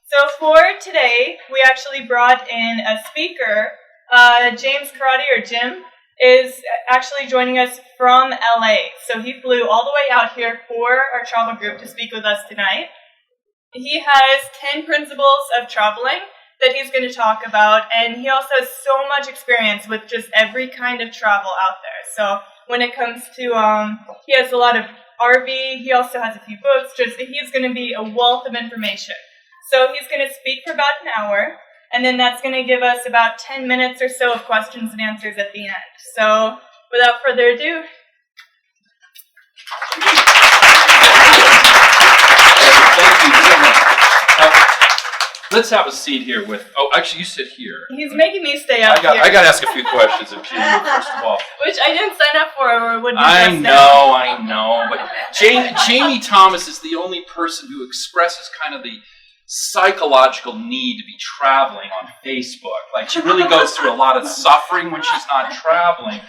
So for today, we actually brought in a speaker. James Karate, or Jim, is actually joining us from LA. So he flew all the way out here for our travel group to speak with us tonight. He has 10 principles of traveling that he's going to talk about, and he also has so much experience with just every kind of travel out there. So when it comes to, he has a lot of RV, he also has a few books, he's going to be a wealth of information. So he's going to speak for about an hour, and then that's going to give us about 10 minutes or so of questions and answers at the end. So without further ado. Thank you so much. Let's have a seat here with, actually you sit here. He's making me stay up here. I got to ask a few questions of Jamie first of all. Which I didn't sign up for or wouldn't I know. But Jamie Thomas is the only person who expresses kind of the psychological need to be traveling on Facebook. Like, she really goes through a lot of suffering when she's not traveling.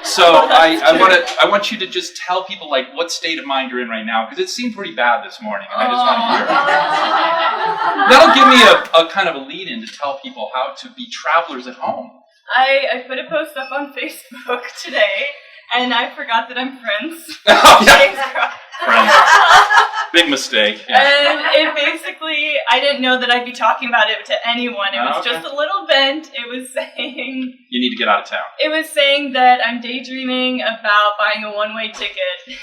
So I want you to just tell people, like, what state of mind you're in right now, because it seemed pretty bad this morning, and I just want to hear it. That'll give me a kind of a lead-in to tell people how to be travelers at home. I put a post up on Facebook today, and I forgot that I'm friends. Friends. Big mistake. Yeah. And it basically, I didn't know that I'd be talking about it to anyone. It was just a little vent. It was saying... You need to get out of town. It was saying that I'm daydreaming about buying a one-way ticket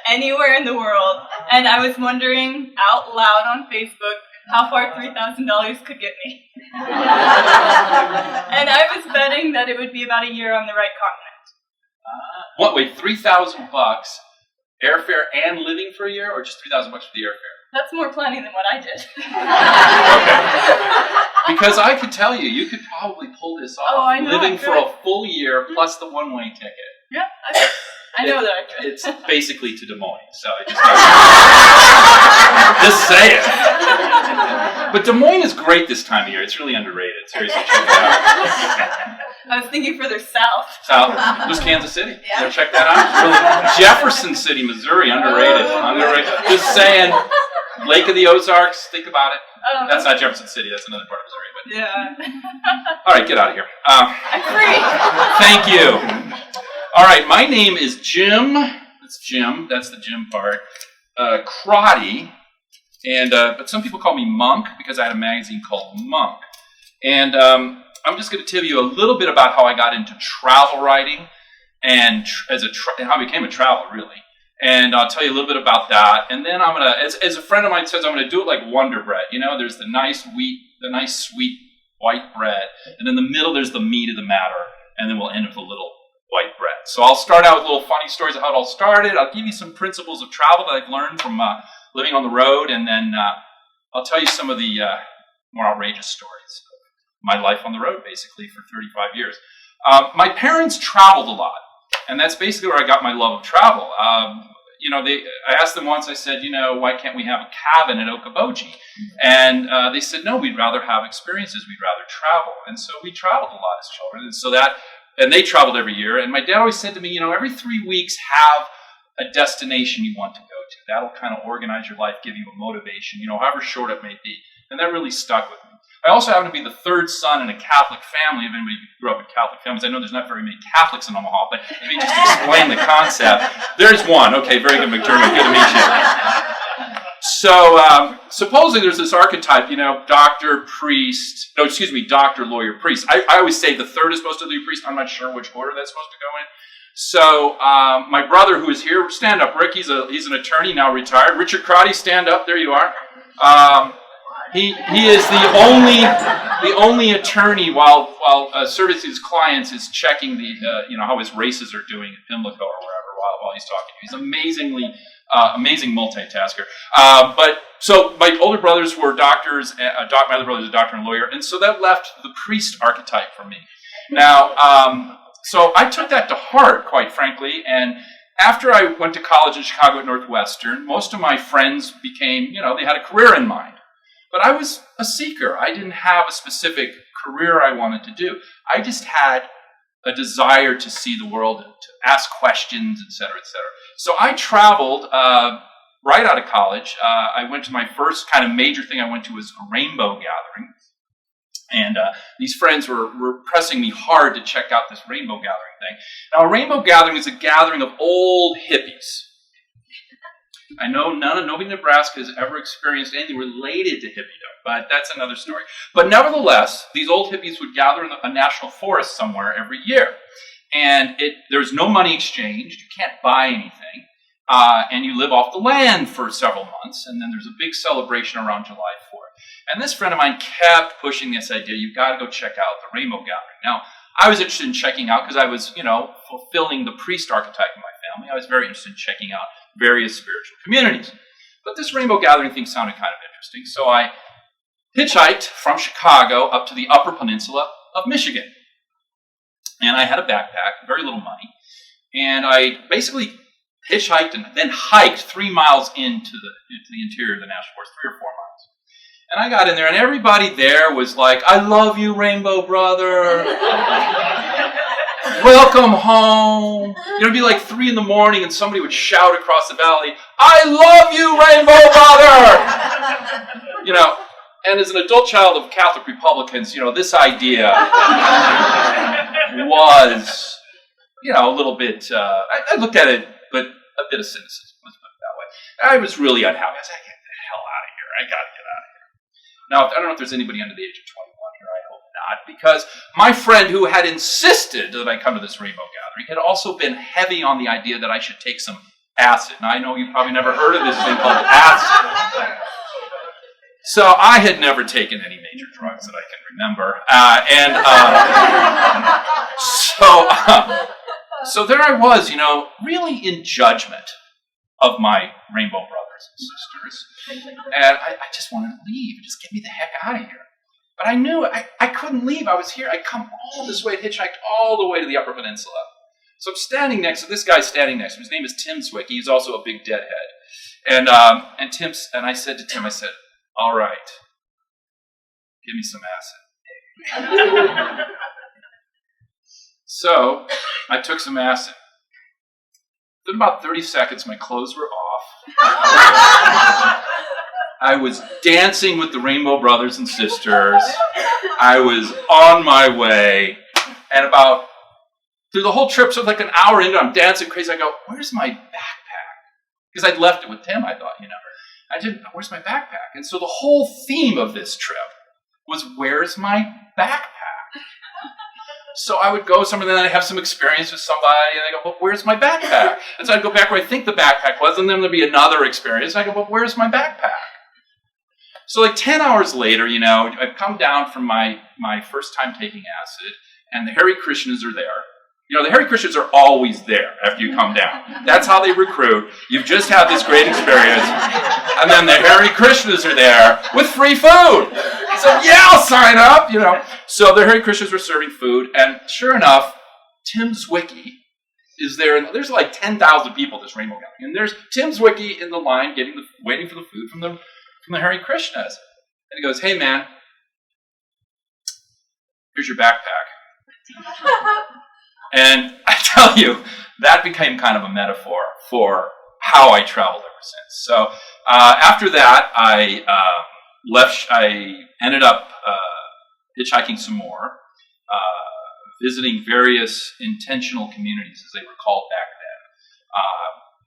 anywhere in the world. And I was wondering out loud on Facebook how far $3,000 could get me. And I was betting that it would be about a year on the right continent. What, wait, $3,000? Airfare and living for a year, or just $3,000 for the airfare? That's more planning than what I did. Okay. Because I could tell you, you could probably pull this off. Oh, I know. Living for a full year plus the one-way ticket. Yeah, I know that I could. It's basically to Des Moines, so I just say it. But Des Moines is great this time of year. It's really underrated. Seriously, check it out. I was thinking further south. South? There's Kansas City. Yeah. Check that out. Really, Jefferson City, Missouri, underrated. Underrated. Just saying. Lake of the Ozarks, think about it. That's not Jefferson City, that's another part of Missouri. But yeah. All right, get out of here. I'm free. Thank you. All right, my name is Jim. That's Jim. That's the Jim part. Karate. And but some people call me Monk because I had a magazine called Monk. And I'm just going to tell you a little bit about how I got into travel writing and how I became a traveler, really. And I'll tell you a little bit about that. And then I'm going to, as a friend of mine says, I'm going to do it like Wonder Bread. You know, there's the nice sweet white bread. And in the middle, there's the meat of the matter. And then we'll end with a little white bread. So I'll start out with little funny stories of how it all started. I'll give you some principles of travel that I've learned from living on the road. And then I'll tell you some of the more outrageous stories. My life on the road, basically, for 35 years. My parents traveled a lot, and that's basically where I got my love of travel. I asked them once, I said, why can't we have a cabin at Okoboji? And they said, no, we'd rather have experiences, we'd rather travel. And so we traveled a lot as children, and they traveled every year. And my dad always said to me, every 3 weeks, have a destination you want to go to. That'll kind of organize your life, give you a motivation, however short it may be. And that really stuck with me. I also happen to be the third son in a Catholic family. If anybody grew up in Catholic families, I know there's not very many Catholics in Omaha, but let me just explain the concept. There's one. Okay, very good, McDermott. Good to meet you. So, supposedly there's this archetype, doctor, lawyer, priest. I always say the third is supposed to be priest. I'm not sure which order that's supposed to go in. So, my brother who is here, stand up, Rick. He's an attorney, now retired. Richard Crotty, stand up. There you are. He is the only attorney while servicing his clients is checking how his races are doing at Pimlico or wherever while he's talking. He's amazing multitasker. So my older brothers were doctors. My other brother is a doctor and lawyer, and so that left the priest archetype for me. Now, so I took that to heart, quite frankly, and after I went to college in Chicago at Northwestern, most of my friends became, they had a career in mind. But I was a seeker. I didn't have a specific career I wanted to do. I just had a desire to see the world, to ask questions, et cetera, et cetera. So I traveled right out of college, I went to my first kind of major thing I went to was a rainbow gathering. And these friends were pressing me hard to check out this rainbow gathering thing. Now, a rainbow gathering is a gathering of old hippies. I know nobody in Nebraska has ever experienced anything related to hippiedom, but that's another story. But nevertheless, these old hippies would gather in a national forest somewhere every year. And there's no money exchanged. You can't buy anything. And you live off the land for several months. And then there's a big celebration around July 4th. And this friend of mine kept pushing this idea, you've got to go check out the rainbow gathering. Now, I was interested in checking out because I was, fulfilling the priest archetype in my family. I was very interested in checking out various spiritual communities. But this rainbow gathering thing sounded kind of interesting. So I hitchhiked from Chicago up to the Upper Peninsula of Michigan. And I had a backpack, very little money. And I basically hitchhiked and then hiked 3 miles into the interior of the national forest, 3 or 4 miles. And I got in there, and everybody there was like, I love you, Rainbow Brother. Welcome home. It'd be like 3 in the morning, and somebody would shout across the valley, I love you, Rainbow Brother. And as an adult child of Catholic Republicans, this idea was, a little bit, I looked at it, but a bit of cynicism, let's put it that way. I was really unhappy. I said, get the hell out of here. I got to get out of here. Now, I don't know if there's anybody under the age of 21 here. I hope not, because my friend who had insisted that I come to this rainbow gathering had also been heavy on the idea that I should take some acid. Now, I know you've probably never heard of this thing called acid. So I had never taken any major drugs that I can remember. So there I was, really in judgment of my rainbow brothers and sisters. And I just wanted to leave. Just get me the heck out of here. But I knew I couldn't leave. I was here. I'd come all this way, hitchhiked all the way to the Upper Peninsula. So I'm standing next to this guy standing next to me. His name is Tim Zwicky. He's also a big deadhead. And I said to Tim, all right, give me some acid. So I took some acid. Within about 30 seconds, my clothes were off. I was dancing with the Rainbow Brothers and Sisters. I was on my way. And through the whole trip, so like an hour into it, I'm dancing crazy. I go, where's my backpack? Because I'd left it with Tim, I thought, where's my backpack? And so the whole theme of this trip was, where's my backpack? So I would go somewhere, and then I'd have some experience with somebody, and I go, well, where's my backpack? And so I'd go back where I think the backpack was, and then there'd be another experience, and I go, well, where's my backpack? So like 10 hours later, I've come down from my first time taking acid, and the Hare Krishnas are there. The Hare Krishnas are always there after you come down. That's how they recruit. You've just had this great experience, and then the Hare Krishnas are there with free food. So yeah, I'll sign up, So the Hare Krishnas were serving food, and sure enough, Tim Zwicky is there, and there's like 10,000 people at this rainbow gathering, and there's Tim Zwicky in the line waiting for the food from the Hare Krishnas. And he goes, hey man, here's your backpack. And I tell you, that became kind of a metaphor for how I traveled ever since. So after that, I ended up hitchhiking some more, visiting various intentional communities, as they were called back then.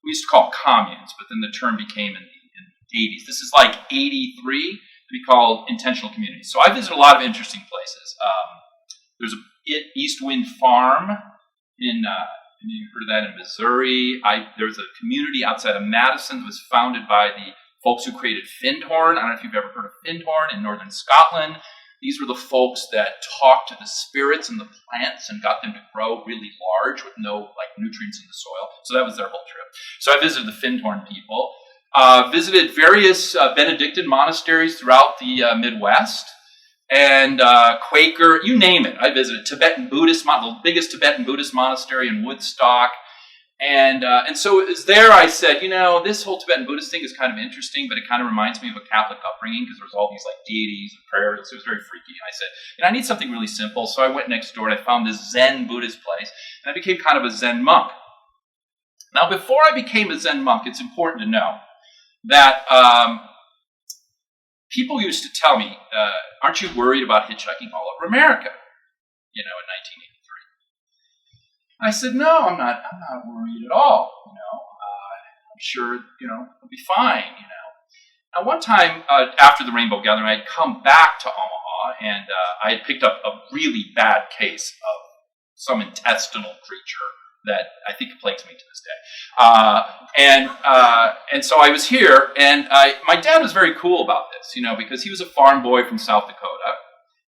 We used to call them communes, but then the term became in the 80s. This is like 83 to be called intentional communities. So I visited a lot of interesting places. There's a East Wind Farm you heard of that in Missouri. There was a community outside of Madison that was founded by the folks who created Findhorn. I don't know if you've ever heard of Findhorn in northern Scotland. These were the folks that talked to the spirits and the plants and got them to grow really large with no nutrients in the soil. So that was their whole trip. So I visited the Findhorn people. Visited various Benedictine monasteries throughout the Midwest. And Quaker, you name it. I visited Tibetan Buddhist, the biggest Tibetan Buddhist monastery in Woodstock. And so it was there I said, this whole Tibetan Buddhist thing is kind of interesting, but it kind of reminds me of a Catholic upbringing because there's all these deities and prayers. It was very freaky. And I said, I need something really simple. So I went next door and I found this Zen Buddhist place, and I became kind of a Zen monk. Now, before I became a Zen monk, it's important to know that people used to tell me, aren't you worried about hitchhiking all over America, in 1983? I said, no, I'm not worried at all, I'm sure, it'll be fine, Now, one time after the Rainbow Gathering, I had come back to Omaha, and I had picked up a really bad case of some intestinal creature that I think plagues me to this day. And so I was here, and my dad was very cool about this, because he was a farm boy from South Dakota.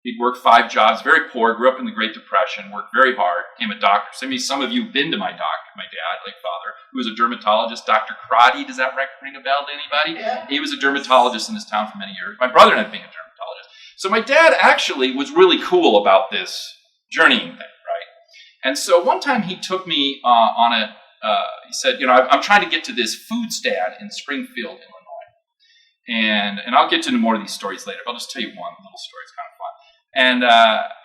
He'd worked 5 jobs, very poor, grew up in the Great Depression, worked very hard, became a doctor. Some of you have been to my doctor, my dad, late father, who was a dermatologist, Dr. Crotty. Does that ring a bell to anybody? Yeah. He was a dermatologist in this town for many years. My brother ended up being a dermatologist. So my dad actually was really cool about this journeying thing, right? And so one time he took me on he said, I'm trying to get to this food stand in Springfield, Illinois. And I'll get to more of these stories later, but I'll just tell you one little story. It's kind of fun.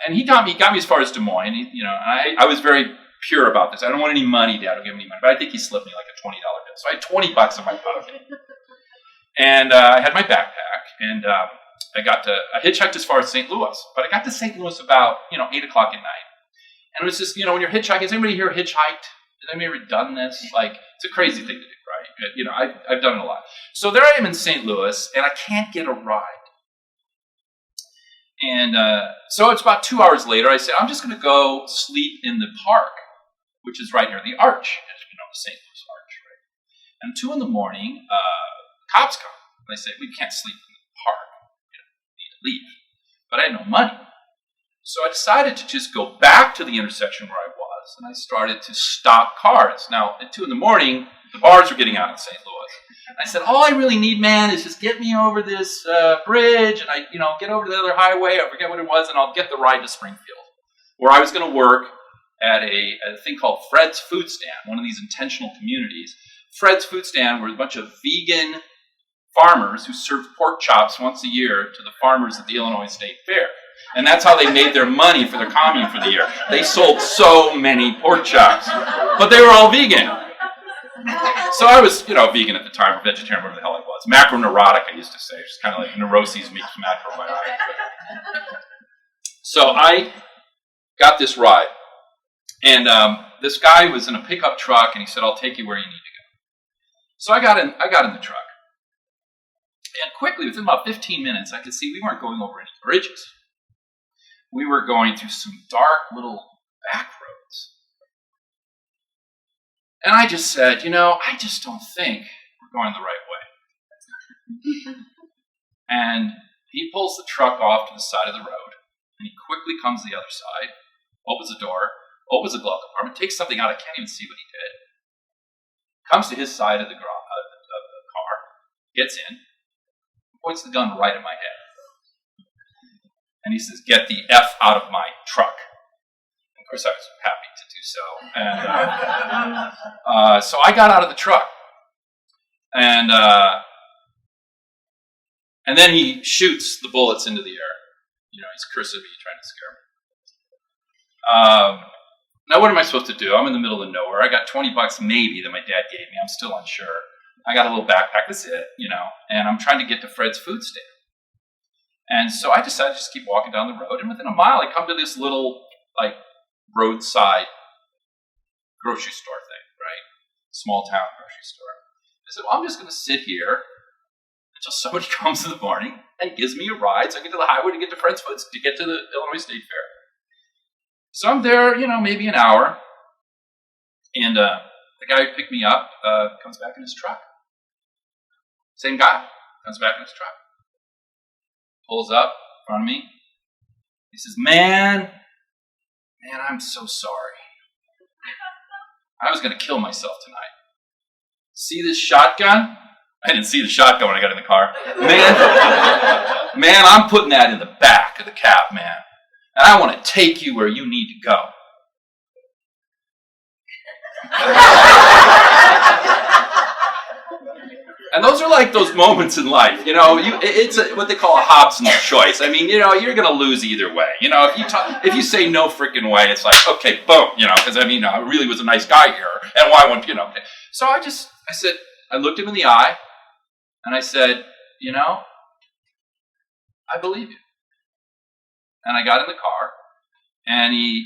And he got me as far as Des Moines. And I was very pure about this. I don't want any money, Dad. Don't give me any money. But I think he slipped me like a $20 bill. So I had $20 in my pocket. And I had my backpack. And I hitchhiked as far as St. Louis. But I got to St. Louis about, 8 o'clock at night. And it was just, when you're hitchhiking, has anybody here hitchhiked? Has anybody ever done this? Like, it's a crazy thing to do, right? I've done it a lot. So there I am in St. Louis, and I can't get a ride. And so it's about 2 hours later, I said, I'm just going to go sleep in the park, which is right near the Arch, as you know, the St. Louis Arch, right? And 2 in the morning, cops come. And they say, we can't sleep in the park. We need to leave. But I had no money. So I decided to just go back to the intersection where I was, and I started to stop cars. Now, at 2 in the morning, the bars were getting out in St. Louis. And I said, all I really need, man, is just get me over this bridge, and I, get over to the other highway. I forget what it was, and I'll get the ride to Springfield, where I was going to work at a thing called Fred's Food Stand, one of these intentional communities. Fred's Food Stand were a bunch of vegan farmers who served pork chops once a year to the farmers at the Illinois State Fair. And that's how they made their money for their commune for the year. They sold so many pork chops, but they were all vegan. So I was, vegan at the time, or vegetarian, whatever the hell I was. Macroneurotic, I used to say. It's kind of like neuroses meets macrobiotic. So I got this ride. And this guy was in a pickup truck, and he said, I'll take you where you need to go. So I got in the truck. And quickly, within about 15 minutes, I could see we weren't going over any bridges. We were going through some dark little back roads. And I just said, I just don't think we're going the right way. And he pulls the truck off to the side of the road, and he quickly comes to the other side, opens the door, opens the glove compartment, takes something out. I can't even see what he did. Comes to his side of the car, gets in, points the gun right at my head. And he says, get the F out of my truck. And of course, I was happy to do so. And so I got out of the truck. And then he shoots the bullets into the air. He's cursing me, trying to scare me. Now, what am I supposed to do? I'm in the middle of nowhere. I got $20 maybe that my dad gave me. I'm still unsure. I got a little backpack. That's it, And I'm trying to get to Fred's Food Stand. And so I decided to just keep walking down the road. And within a mile, I come to this little, roadside grocery store thing, right? Small town grocery store. I said, well, I'm just going to sit here until somebody comes in the morning and gives me a ride so I can get to the highway to get to Fred's Foods, to get to the Illinois State Fair. So I'm there, maybe an hour. And the guy who picked me up comes back in his truck. Same guy comes back in his truck. Pulls up in front of me. He says, man, I'm so sorry. I was going to kill myself tonight. See this shotgun? I didn't see the shotgun when I got in the car. Man, I'm putting that in the back of the cab, man. And I want to take you where you need to go. And those are like those moments in life, it's what they call a Hobson's choice. I mean, you're going to lose either way. If you say no freaking way, it's like, okay, boom, because I really was a nice guy here, and why wouldn't, So I said, I looked him in the eye, And I said, I believe you. And I got in the car, and he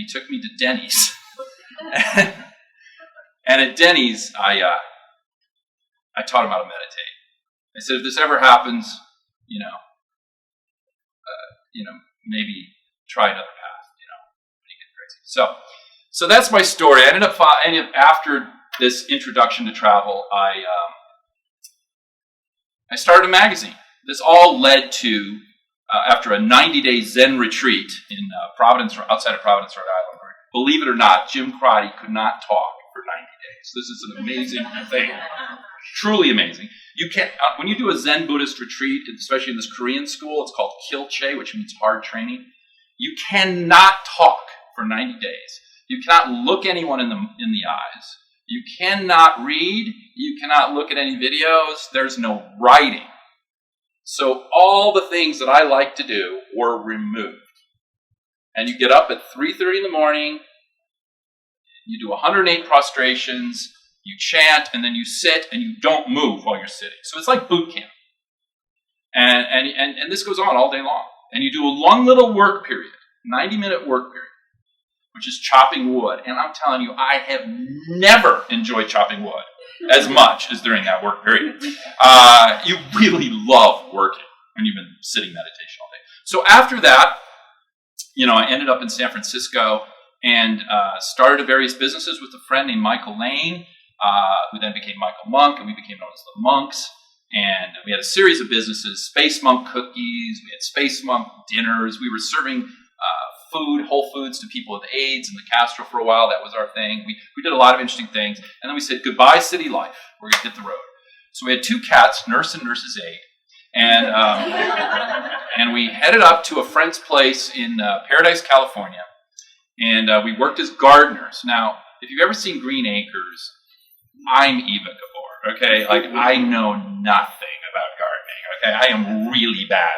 took me to Denny's. And at Denny's, I taught him how to meditate. I said, if this ever happens, maybe try another path, when you get crazy. So that's my story. I ended up after this introduction to travel, I started a magazine. This all led to after a 90-day Zen retreat in Providence, outside of Providence, Rhode Island. Where, believe it or not, Jim Crotty could not talk for 90 days. This is an amazing thing, truly amazing. You can't when you do a Zen Buddhist retreat, especially in this Korean school, it's called Kilche, which means hard training. You cannot talk for 90 days. You cannot look anyone in the eyes. You cannot read. You cannot look at any videos. There's no writing. So all the things that I like to do were removed. And you get up at 3:30 in the morning, you do 108 prostrations, you chant, and then you sit and you don't move while you're sitting. So it's like boot camp. And this goes on all day long. And you do a long little work period, 90-minute work period, which is chopping wood. And I'm telling you, I have never enjoyed chopping wood as much as during that work period. You really love working when you've been sitting meditation all day. So after that, I ended up in San Francisco and started various businesses with a friend named Michael Lane, who then became Michael Monk, and we became known as the Monks. And we had a series of businesses, Space Monk cookies, we had Space Monk dinners, we were serving food, whole foods to people with AIDS in the Castro for a while. That was our thing. We did a lot of interesting things. And then we said, goodbye city life. We're going to hit the road. So we had 2 cats, Nurse and Nurse's Aide. And, and we headed up to a friend's place in Paradise, California. And we worked as gardeners. Now, if you've ever seen Green Acres, I'm Eva Gabor, okay? Like, I know nothing about gardening, okay? I am really bad at it.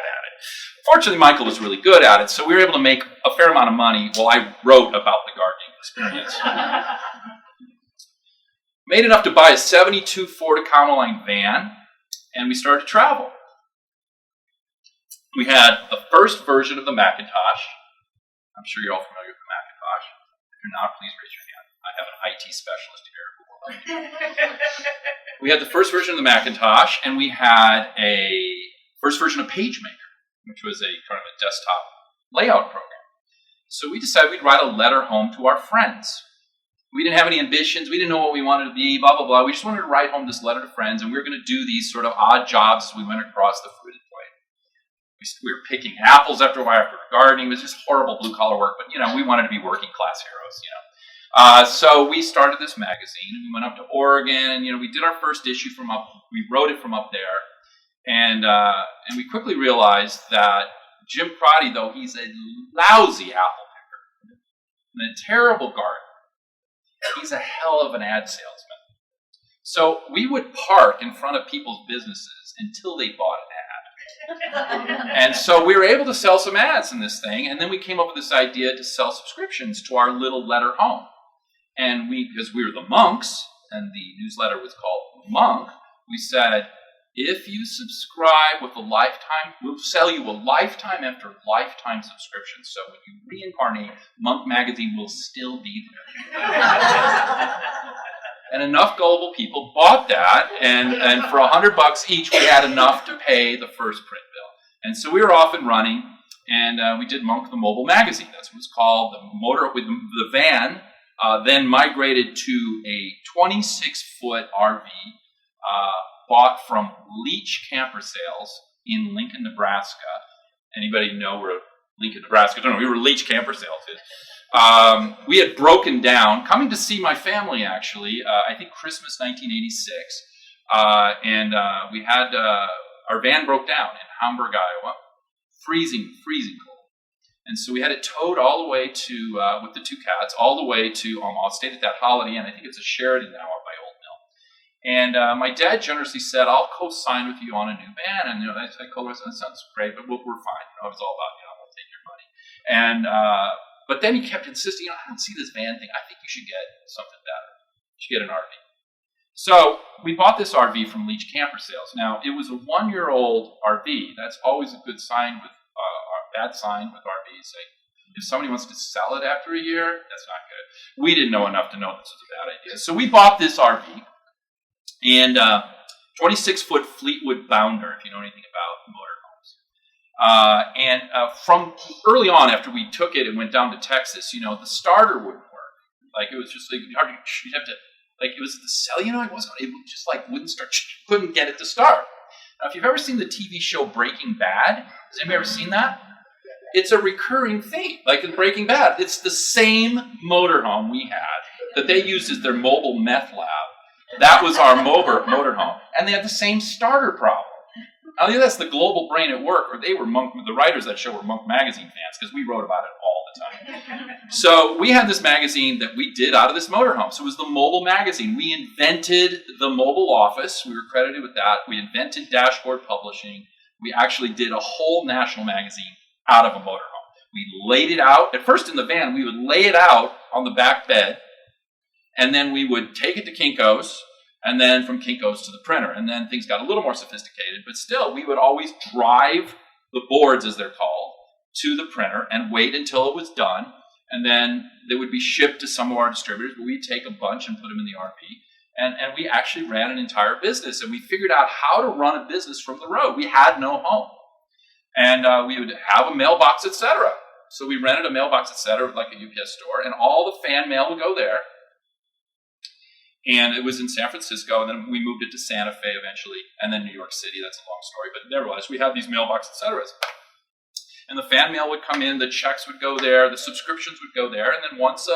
Fortunately, Michael was really good at it, so we were able to make a fair amount of money while I wrote about the gardening experience. Made enough to buy a 72 Ford Econoline van, and we started to travel. We had the first version of the Macintosh. I'm sure you're all familiar with the Macintosh. If you're not, please raise your hand. I have an IT specialist here who will help you. We had the first version of the Macintosh, and we had a first version of PageMaker, which was a kind of a desktop layout program. So we decided we'd write a letter home to our friends. We didn't have any ambitions. We didn't know what we wanted to be, blah, blah, blah. We just wanted to write home this letter to friends, and we were going to do these sort of odd jobs as we went across the fruited plain. We were picking apples after a while, after gardening. It was just horrible blue-collar work, but, we wanted to be working-class heroes, So we started this magazine, and we went up to Oregon, and, we did our first issue we wrote it from up there, and we quickly realized that Jim Crotty, though he's a lousy apple picker and a terrible gardener, he's a hell of an ad salesman. So we would park in front of people's businesses until they bought an ad. And so we were able to sell some ads in this thing, and then we came up with this idea to sell subscriptions to our little letter home. And because we were the Monks, and the newsletter was called Monk, we said, if you subscribe with a lifetime, we'll sell you a lifetime after lifetime subscription. So when you reincarnate, Monk Magazine will still be there. And enough gullible people bought that, and for $100 each, we had enough to pay the first print bill. And so we were off and running, and we did Monk the Mobile Magazine. That's what it was called. The van then migrated to a 26-foot RV, bought from Leach Camper Sales in Lincoln, Nebraska. Anybody know where Lincoln, Nebraska? I don't know. We were Leach Camper Sales. We had broken down, coming to see my family, actually, I think Christmas 1986. And we had, our van broke down in Hamburg, Iowa. Freezing cold. And so we had it towed all the way to, with the 2 cats, all the way to Omaha. Stayed at that Holiday Inn. I think it's a Sheraton now up by Old Mill. And my dad generously said, I'll co-sign with you on a new van. And, I co-signed, that sounds great, but we're fine. It was all about, we'll take your money. And, but then he kept insisting, I don't see this van thing. I think you should get something better. You should get an RV. So we bought this RV from Leach Camper Sales. Now, it was a 1-year-old RV. That's always a good sign with, bad sign with RVs. Like, if somebody wants to sell it after a year, that's not good. We didn't know enough to know this was a bad idea. So we bought this RV, and 26-foot Fleetwood Bounder, if you know anything about motorhomes. From early on, after we took it and went down to Texas, the starter wouldn't work. Like, it was just like, you'd have to, like, it was the solenoid, it just like wouldn't start, couldn't get it to start. Now, if you've ever seen the TV show Breaking Bad, has anybody ever seen that? It's a recurring theme, like in Breaking Bad. It's the same motorhome we had that they used as their mobile meth lab. That was our motorhome. And they had the same starter problem. I think that's the global brain at work, or the writers of that show were Monk magazine fans, because we wrote about it all the time. So we had this magazine that we did out of this motorhome. So it was the mobile magazine. We invented the mobile office. We were credited with that. We invented dashboard publishing. We actually did a whole national magazine out of a motorhome. We laid it out. At first in the van, we would lay it out on the back bed, and then we would take it to Kinko's, and then from Kinko's to the printer. And then things got a little more sophisticated, but still, we would always drive the boards, as they're called, to the printer and wait until it was done. And then they would be shipped to some of our distributors, but we'd take a bunch and put them in the RV. And we actually ran an entire business, and we figured out how to run a business from the road. We had no home. And we would have a mailbox, etc. So we rented a mailbox, etc., like a UPS store, and all the fan mail would go there. And it was in San Francisco, and then we moved it to Santa Fe eventually, and then New York City. That's a long story, but nevertheless, we had these mailbox, etc. And the fan mail would come in, the checks would go there, the subscriptions would go there, and then once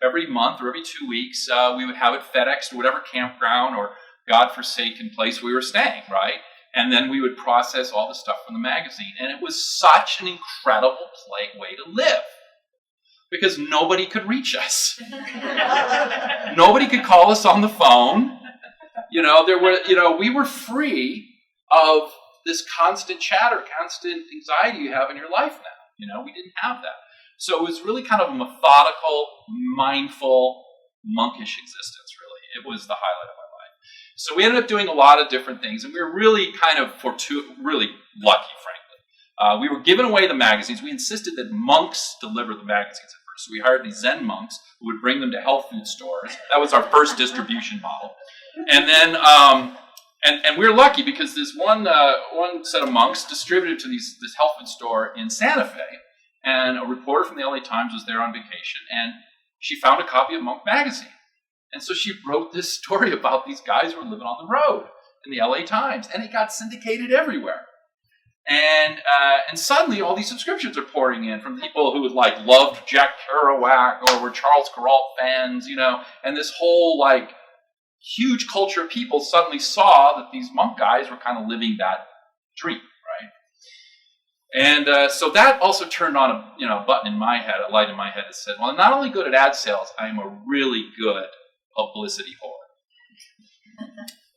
every month or every 2 weeks, we would have it FedExed to whatever campground or godforsaken place we were staying, right? And then we would process all the stuff from the magazine. And it was such an incredible way to live, because nobody could reach us. Nobody could call us on the phone. We were free of this constant chatter, constant anxiety you have in your life now. We didn't have that. So it was really kind of a methodical, mindful, monkish existence, really. It was the highlight of my life. So we ended up doing a lot of different things, and we were really kind of really lucky, frankly. We were giving away the magazines. We insisted that monks deliver the magazines at first. So we hired these Zen monks who would bring them to health food stores. That was our first distribution model. And then, and we were lucky because this one set of monks distributed to this health food store in Santa Fe. And a reporter from the LA Times was there on vacation, and she found a copy of Monk magazine. And so she wrote this story about these guys who were living on the road in the LA Times, and it got syndicated everywhere. And suddenly all these subscriptions are pouring in from people who loved Jack Kerouac or were Charles Kuralt fans, and this whole huge culture of people suddenly saw that these monk guys were kind of living that dream, right? And so that also turned on a button in my head, a light in my head that said, well, I'm not only good at ad sales, I'm a really good publicity whore.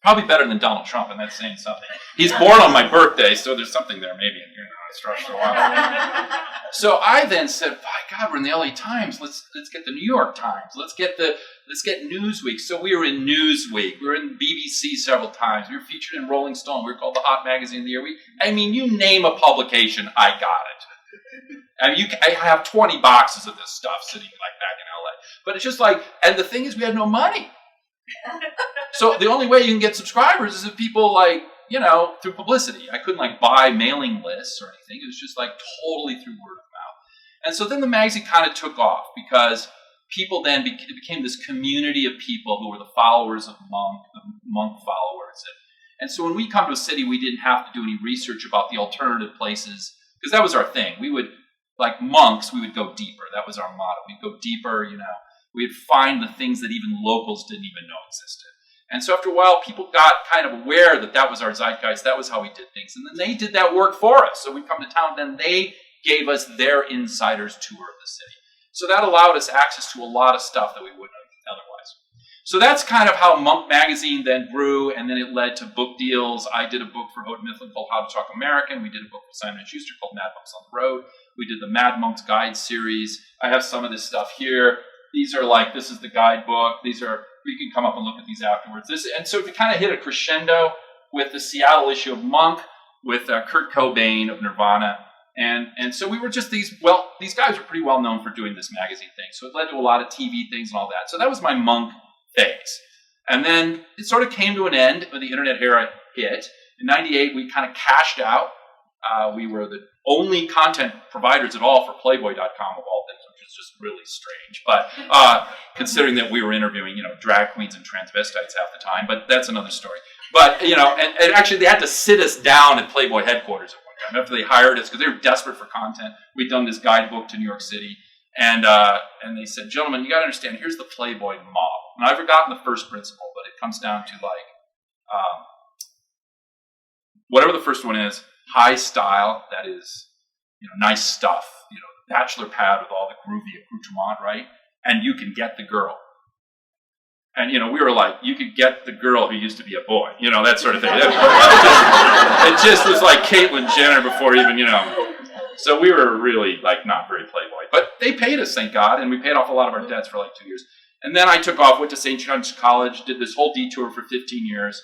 Probably better than Donald Trump, and that's saying something. He's born on my birthday, so there's something there maybe. I stretched for a while. So I then said, by God, we're in the LA Times. Let's get the New York Times. Let's get Newsweek. So we were in Newsweek. We were in BBC several times. We were featured in Rolling Stone. We were called the Hot Magazine of the Year. You name a publication, I got it. I have 20 boxes of this stuff sitting back in LA. But it's just and the thing is, we had no money. So the only way you can get subscribers is if people through publicity. I couldn't buy mailing lists or anything. It was just totally through word of mouth. And so then the magazine kind of took off because people then it became this community of people who were the followers of Monk, the Monk followers. And so when we come to a city, we didn't have to do any research about the alternative places because that was our thing. We would, like monks, we would go deeper. That was our motto. We'd go deeper, We'd find the things that even locals didn't even know existed. And so after a while, people got kind of aware that was our zeitgeist, that was how we did things. And then they did that work for us. So we'd come to town, then they gave us their insider's tour of the city. So that allowed us access to a lot of stuff that we wouldn't have otherwise. So that's kind of how Monk Magazine then grew, and then it led to book deals. I did a book for Houghton Mifflin called How to Talk American. We did a book with Simon & Schuster called Mad Monks on the Road. We did the Mad Monks Guide series. I have some of this stuff here. These are like, this is the guidebook. These are, you can come up and look at these afterwards. And so we kind of hit a crescendo with the Seattle issue of Monk, with Kurt Cobain of Nirvana. And so we were just these guys were pretty well known for doing this magazine thing. So it led to a lot of TV things and all that. So that was my Monk phase. And then it sort of came to an end when the internet era hit. In 98, we kind of cashed out. We were the only content providers at all for Playboy.com of all things, which is just really strange. But considering that we were interviewing, drag queens and transvestites half the time, but that's another story. But, and actually they had to sit us down at Playboy headquarters at one time after they hired us because they were desperate for content. We'd done this guidebook to New York City. And they said, gentlemen, you got to understand, here's the Playboy model. And I've forgotten the first principle, but it comes down to whatever the first one is, high style, that is, nice stuff, bachelor pad with all the groovy accoutrement, right? And you can get the girl. And, we were like, you could get the girl who used to be a boy, that sort of thing. It just was like Caitlyn Jenner before even, So we were really, not very Playboy. But they paid us, thank God, and we paid off a lot of our debts for 2 years. And then I took off, went to St. John's College, did this whole detour for 15 years,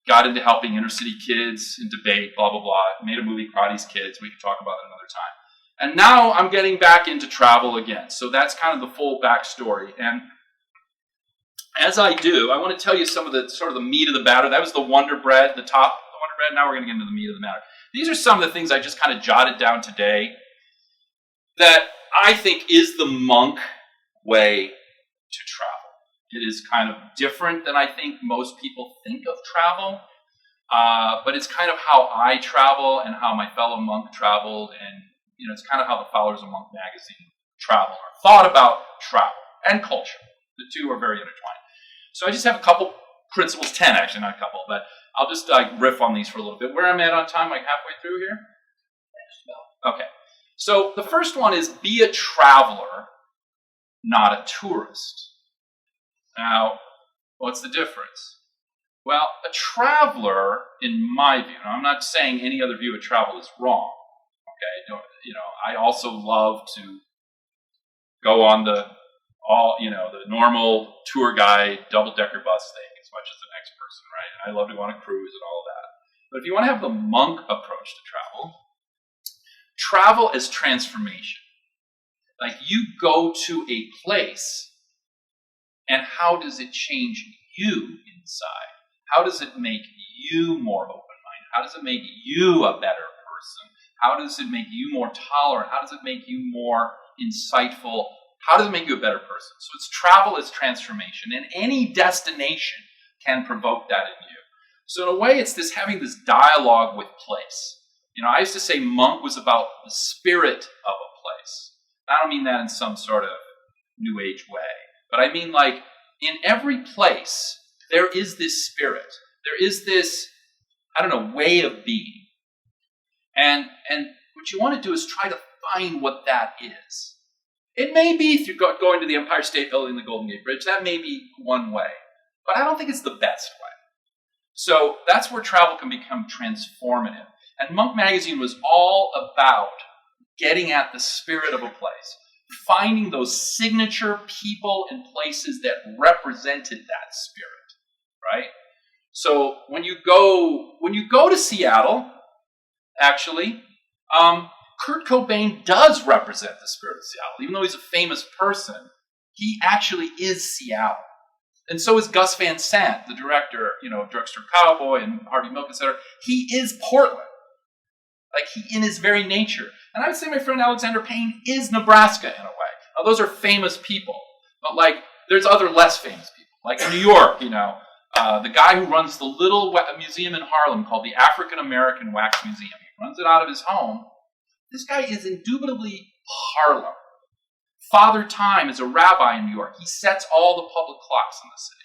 got into helping inner city kids in debate, blah, blah, blah. Made a movie, Karate's Kids. We can talk about it another time. And now I'm getting back into travel again. So that's kind of the full backstory. And as I do, I want to tell you some of the sort of the meat of the matter. That was the Wonder Bread, the top of the Wonder Bread. Now we're going to get into the meat of the matter. These are some of the things I just kind of jotted down today that I think is the Monk way to travel. It is kind of different than I think most people think of travel, but it's kind of how I travel and how my fellow monk traveled, and it's kind of how the followers of Monk magazine travel or thought about travel and culture. The two are very intertwined. So I just have a couple principles, 10 actually, not a couple, but I'll just riff on these for a little bit. Where I'm at on time, halfway through here? Okay. So the first one is be a traveler, not a tourist. Now, what's the difference? Well, a traveler, in my view, and I'm not saying any other view of travel is wrong, okay? I also love to go on the normal tour guide, double-decker bus thing as much as the next person, right? I love to go on a cruise and all of that. But if you want to have the Monk approach to travel as transformation. You go to a place, and how does it change you inside? How does it make you more open-minded? How does it make you a better person? How does it make you more tolerant? How does it make you more insightful? How does it make you a better person? So it's travel as transformation, and any destination can provoke that in you. So in a way, it's having this dialogue with place. I used to say Monk was about the spirit of a place. I don't mean that in some sort of New Age way, but I mean in every place, there is this spirit. There is this, way of being. And what you want to do is try to find what that is. It may be through going to the Empire State Building, the Golden Gate Bridge. That may be one way. But I don't think it's the best way. So that's where travel can become transformative. And Monk Magazine was all about getting at the spirit of a place, finding those signature people and places that represented that spirit, right? So when you go to Seattle, actually, Kurt Cobain does represent the spirit of Seattle. Even though he's a famous person, he actually is Seattle. And so is Gus Van Sant, the director, Drugstore Cowboy and Harvey Milk, etc. He is Portland. He in his very nature. And I would say my friend Alexander Payne is Nebraska in a way. Now, those are famous people. But there's other less famous people. In New York, the guy who runs the little museum in Harlem called the African American Wax Museum. He runs it out of his home. This guy is indubitably Harlem. Father Time is a rabbi in New York. He sets all the public clocks in the city.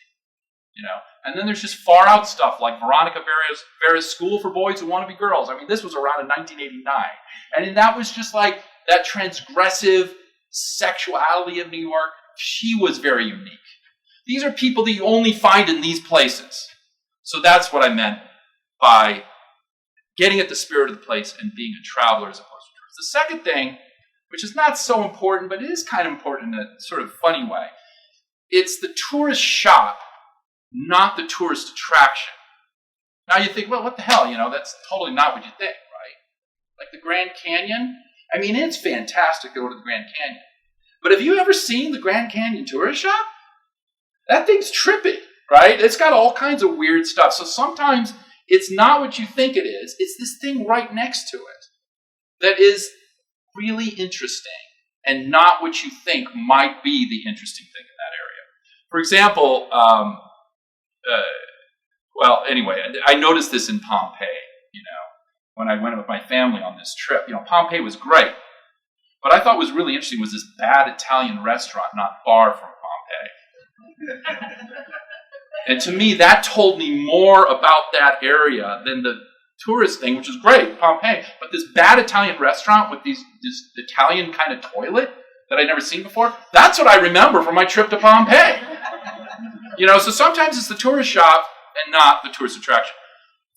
And then there's just far out stuff like Veronica Vera's School for Boys Who Want to Be Girls. This was around in 1989. And that was just that transgressive sexuality of New York. She was very unique. These are people that you only find in these places. So that's what I meant by getting at the spirit of the place and being a traveler as opposed to tourist. The second thing which is not so important, but it is kind of important in a sort of funny way. It's the tourist shop, not the tourist attraction. Now you think, well, what the hell? That's totally not what you think, right? Like the Grand Canyon. I mean, it's fantastic to go to the Grand Canyon. But have you ever seen the Grand Canyon tourist shop? That thing's trippy, right? It's got all kinds of weird stuff. So sometimes it's not what you think it is. It's this thing right next to it that is really interesting and not what you think might be the interesting thing in that area. For example, I noticed this in Pompeii, when I went with my family on this trip. Pompeii was great. What I thought was really interesting was this bad Italian restaurant not far from Pompeii. And to me, that told me more about that area than the tourist thing, which is great, Pompeii. But this bad Italian restaurant with this Italian kind of toilet that I'd never seen before, that's what I remember from my trip to Pompeii. So sometimes it's the tourist shop and not the tourist attraction.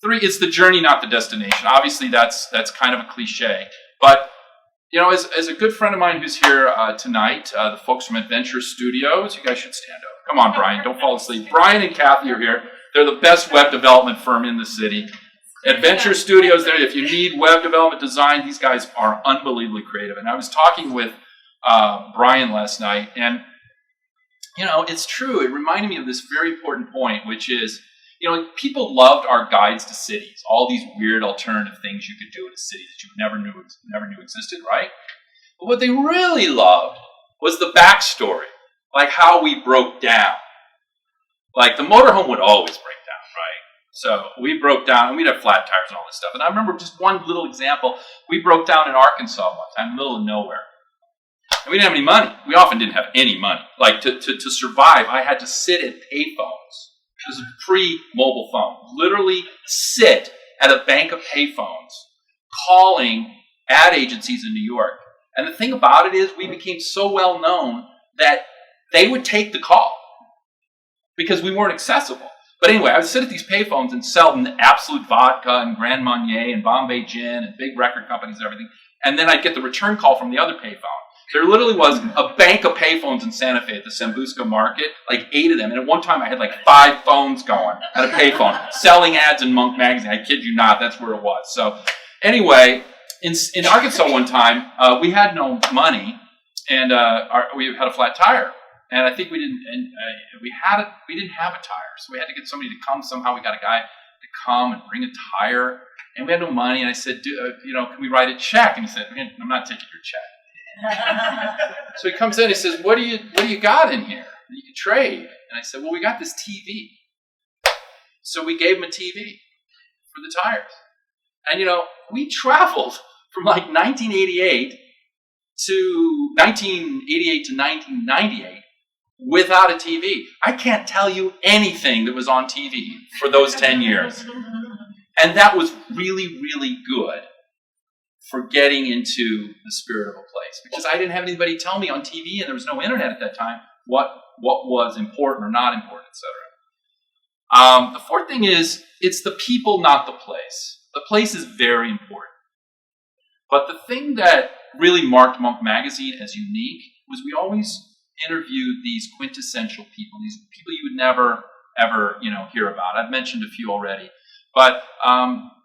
3, it's the journey, not the destination. Obviously, that's kind of a cliche. But, as a good friend of mine who's here tonight, the folks from Adventure Studios, you guys should stand up. Come on, Brian, don't fall asleep. Brian and Kathy are here. They're the best web development firm in the city. Adventure Studios, if you need web development design, these guys are unbelievably creative. And I was talking with Brian last night, and, it's true. It reminded me of this very important point, which is, people loved our guides to cities, all these weird alternative things you could do in a city that you never knew existed, right? But what they really loved was the backstory, like how we broke down. Like the motorhome would always break down, right? So we broke down, and we'd have flat tires and all this stuff. And I remember just one little example. We broke down in Arkansas one time, in the middle of nowhere. And we didn't have any money. We often didn't have any money. Like to survive, I had to sit at payphones. This is pre-mobile phone. Literally sit at a bank of payphones calling ad agencies in New York. And the thing about it is we became so well known that they would take the call because we weren't accessible. But anyway, I would sit at these payphones and sell them Absolute Vodka and Grand Marnier and Bombay Gin and big record companies and everything. And then I'd get the return call from the other payphone. There literally was a bank of payphones in Santa Fe at the Sambuca market, like 8 of them. And at one time I had like 5 phones going at a payphone, selling ads in Monk magazine. I kid you not, that's where it was. So anyway, in Arkansas one time, we had no money, and we had a flat tire. And I think we didn't have a tire. So we had to get somebody to come. Somehow we got a guy to come and bring a tire. And we had no money. And I said, can we write a check? And he said, I'm not taking your check. So he comes in, he says, what do you got in here that you can trade? And I said, well, we got this TV. So we gave him a TV for the tires. And we traveled from like 1988 to 1998 without a TV. I can't tell you anything that was on TV for those 10 years. And that was really, really good for getting into the spirit of a place, because I didn't have anybody tell me on TV, and there was no internet at that time, what was important or not important, etc. The 4th thing is, it's the people, not the place. The place is very important. But the thing that really marked Monk Magazine as unique was we always interviewed these quintessential people, these people you would never, ever, hear about. I've mentioned a few already. But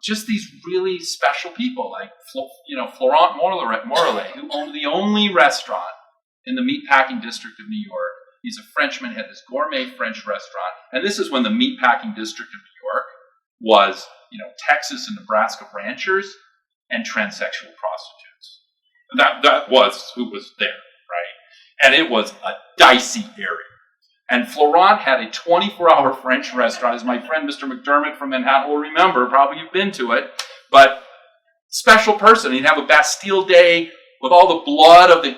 just these really special people, like Florent Morellet, who owned the only restaurant in the meatpacking district of New York. He's a Frenchman, had this gourmet French restaurant. And this is when the meatpacking district of New York was, Texas and Nebraska ranchers and transsexual prostitutes. That was who was there, right? And it was a dicey area. And Florent had a 24-hour French restaurant, as my friend Mr. McDermott from Manhattan will remember. Probably you've been to it. But special person. He'd have a Bastille Day with all the blood of the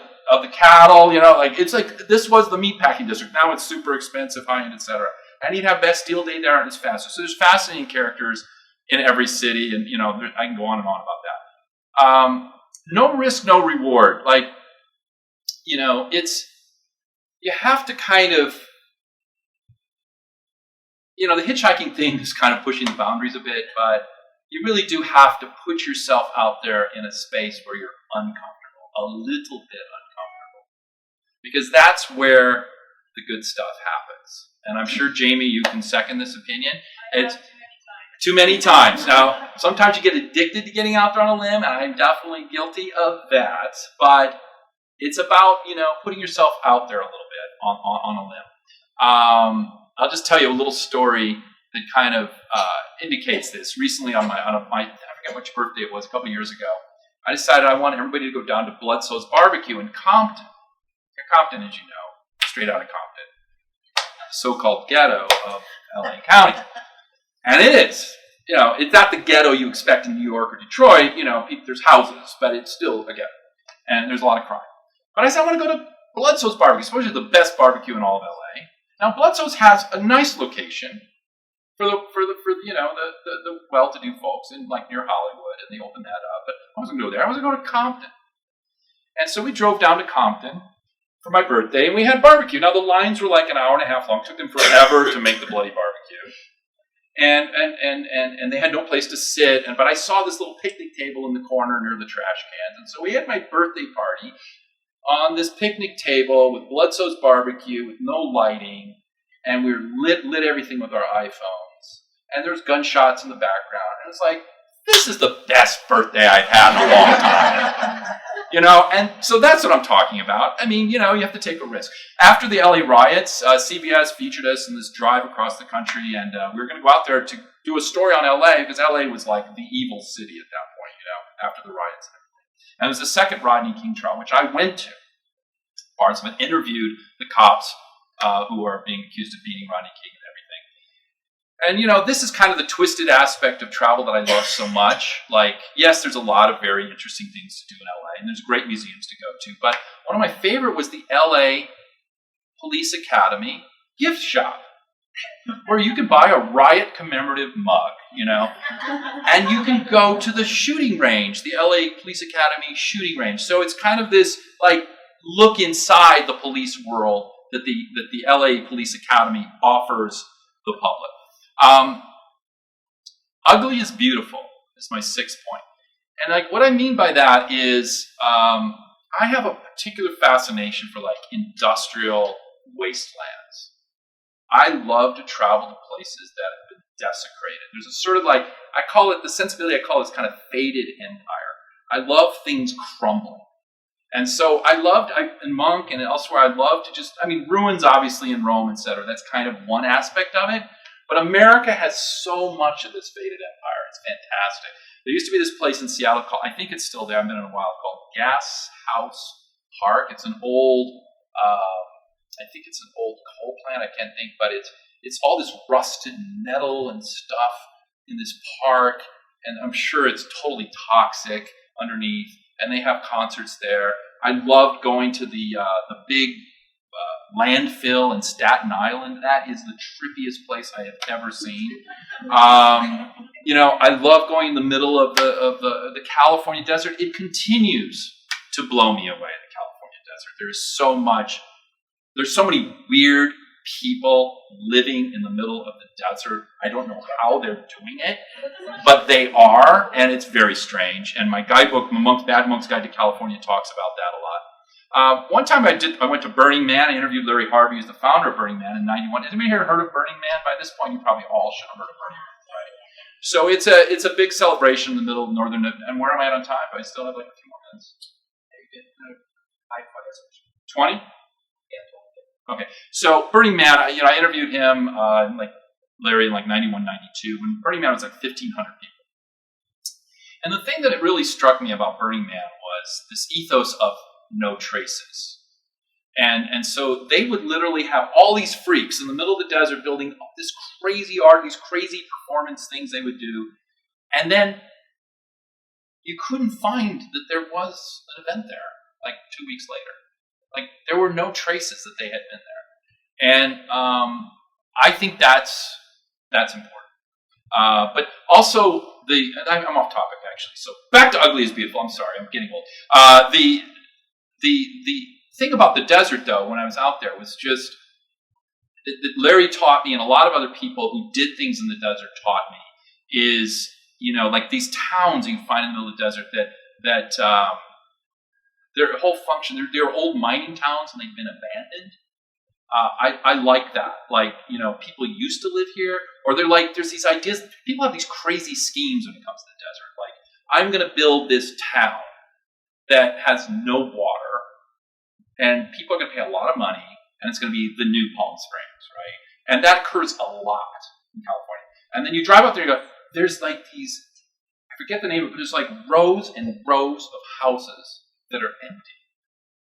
cattle. It's like this was the meatpacking district. Now it's super expensive, high-end, etc. And he'd have Bastille Day there, and it's fascinating. So there's fascinating characters in every city, and I can go on and on about that. No risk, no reward. It's you have to kind of. The hitchhiking thing is kind of pushing the boundaries a bit, but you really do have to put yourself out there in a space where you're uncomfortable. a little bit uncomfortable. Because that's where the good stuff happens. And I'm sure, Jamie, you can second this opinion. It's too many times. Now, sometimes you get addicted to getting out there on a limb, and I'm definitely guilty of that. But it's about, putting yourself out there a little bit on a limb. I'll just tell you a little story that kind of indicates this. Recently, on my I forget which birthday it was, a couple years ago, I decided I want everybody to go down to Bloodso's Barbecue in Compton. Compton, as you know, straight out of Compton, the so-called ghetto of LA County. And it is. It's not the ghetto you expect in New York or Detroit. There's houses, but it's still a ghetto. And there's a lot of crime. But I said, I want to go to Bloodso's Barbecue, supposedly the best barbecue in all of LA. Now, Bloodso's has a nice location for the well-to-do folks in near Hollywood, and they opened that up. But I wasn't going to go there. I was going to go to Compton. And so we drove down to Compton for my birthday, and we had barbecue. Now, the lines were like an hour and a half long. It took them forever to make the bloody barbecue. And they had no place to sit. But I saw this little picnic table in the corner near the trash cans. And so we had my birthday party on this picnic table with Bloodso's Barbecue, with no lighting. And we lit everything with our iPhones. And there's gunshots in the background. And it's like, this is the best birthday I've had in a long time. And so that's what I'm talking about. I mean, you have to take a risk. After the LA riots, CBS featured us in this drive across the country, and we were going to go out there to do a story on LA, because LA was like the evil city at that point, after the riots and everything. And it was the second Rodney King trial, which I went to. Parts of it, interviewed the cops who are being accused of beating Rodney King and everything. And, this is kind of the twisted aspect of travel that I love so much. Yes, there's a lot of very interesting things to do in LA, and there's great museums to go to. But one of my favorite was the LA Police Academy gift shop, where you can buy a riot commemorative mug, and you can go to the shooting range, the LA Police Academy shooting range. So it's kind of this, look inside the police world that the LA Police Academy offers the public. Ugly is beautiful is my sixth point. And what I mean by that is I have a particular fascination for industrial wastelands. I love to travel to places that have been desecrated. There's a sort of I call it, the sensibility I call it, is kind of faded empire. I love things crumbling. And so in Monk and elsewhere, I'd love to ruins obviously in Rome, etc. That's kind of one aspect of it. But America has so much of this faded empire. It's fantastic. There used to be this place in Seattle called, I think it's still there, I've been in a while, called Gas House Park. It's an old, I think it's an old coal plant, I can't think, but it's all this rusted metal and stuff in this park, and I'm sure it's totally toxic underneath, and they have concerts there. I loved going to the big landfill in Staten Island. That is the trippiest place I have ever seen. I love going in the middle of the California desert. It continues to blow me away, the California desert. There's so many weird people living in the middle of the desert. I don't know how they're doing it, but they are, and it's very strange. And my guidebook, Bad Monk's Guide to California, talks about that a lot. One time I went to Burning Man. I interviewed Larry Harvey, who's the founder of Burning Man, in '91. Has anybody here heard of Burning Man? By this point, you probably all should have heard of Burning Man, right? So it's a big celebration in the middle of northern. And where am I at on time? I still have a few more minutes. 20? Yeah. Okay. So Burning Man, I interviewed him, Larry, in 91, 92, when Burning Man was 1,500 people. And the thing that really struck me about Burning Man was this ethos of no traces. And so they would literally have all these freaks in the middle of the desert building this crazy art, these crazy performance things they would do. And then you couldn't find that there was an event there 2 weeks later. There were no traces that they had been there. And I think that's important. But also I'm off topic actually. So back to Ugly is Beautiful. I'm sorry, I'm getting old. The thing about the desert, though, when I was out there, was just that Larry taught me, and a lot of other people who did things in the desert taught me, is, these towns you can find in the middle of the desert that their whole function, they're old mining towns and they've been abandoned. I like that. Like, people used to live here, or they're like, there's these ideas. People have these crazy schemes when it comes to the desert. Like, I'm going to build this town that has no water, and people are going to pay a lot of money, and it's going to be the new Palm Springs, right? And that occurs a lot in California. And then you drive up there and you go, there's like these, I forget the name of it, but there's like rows and rows of houses that are empty.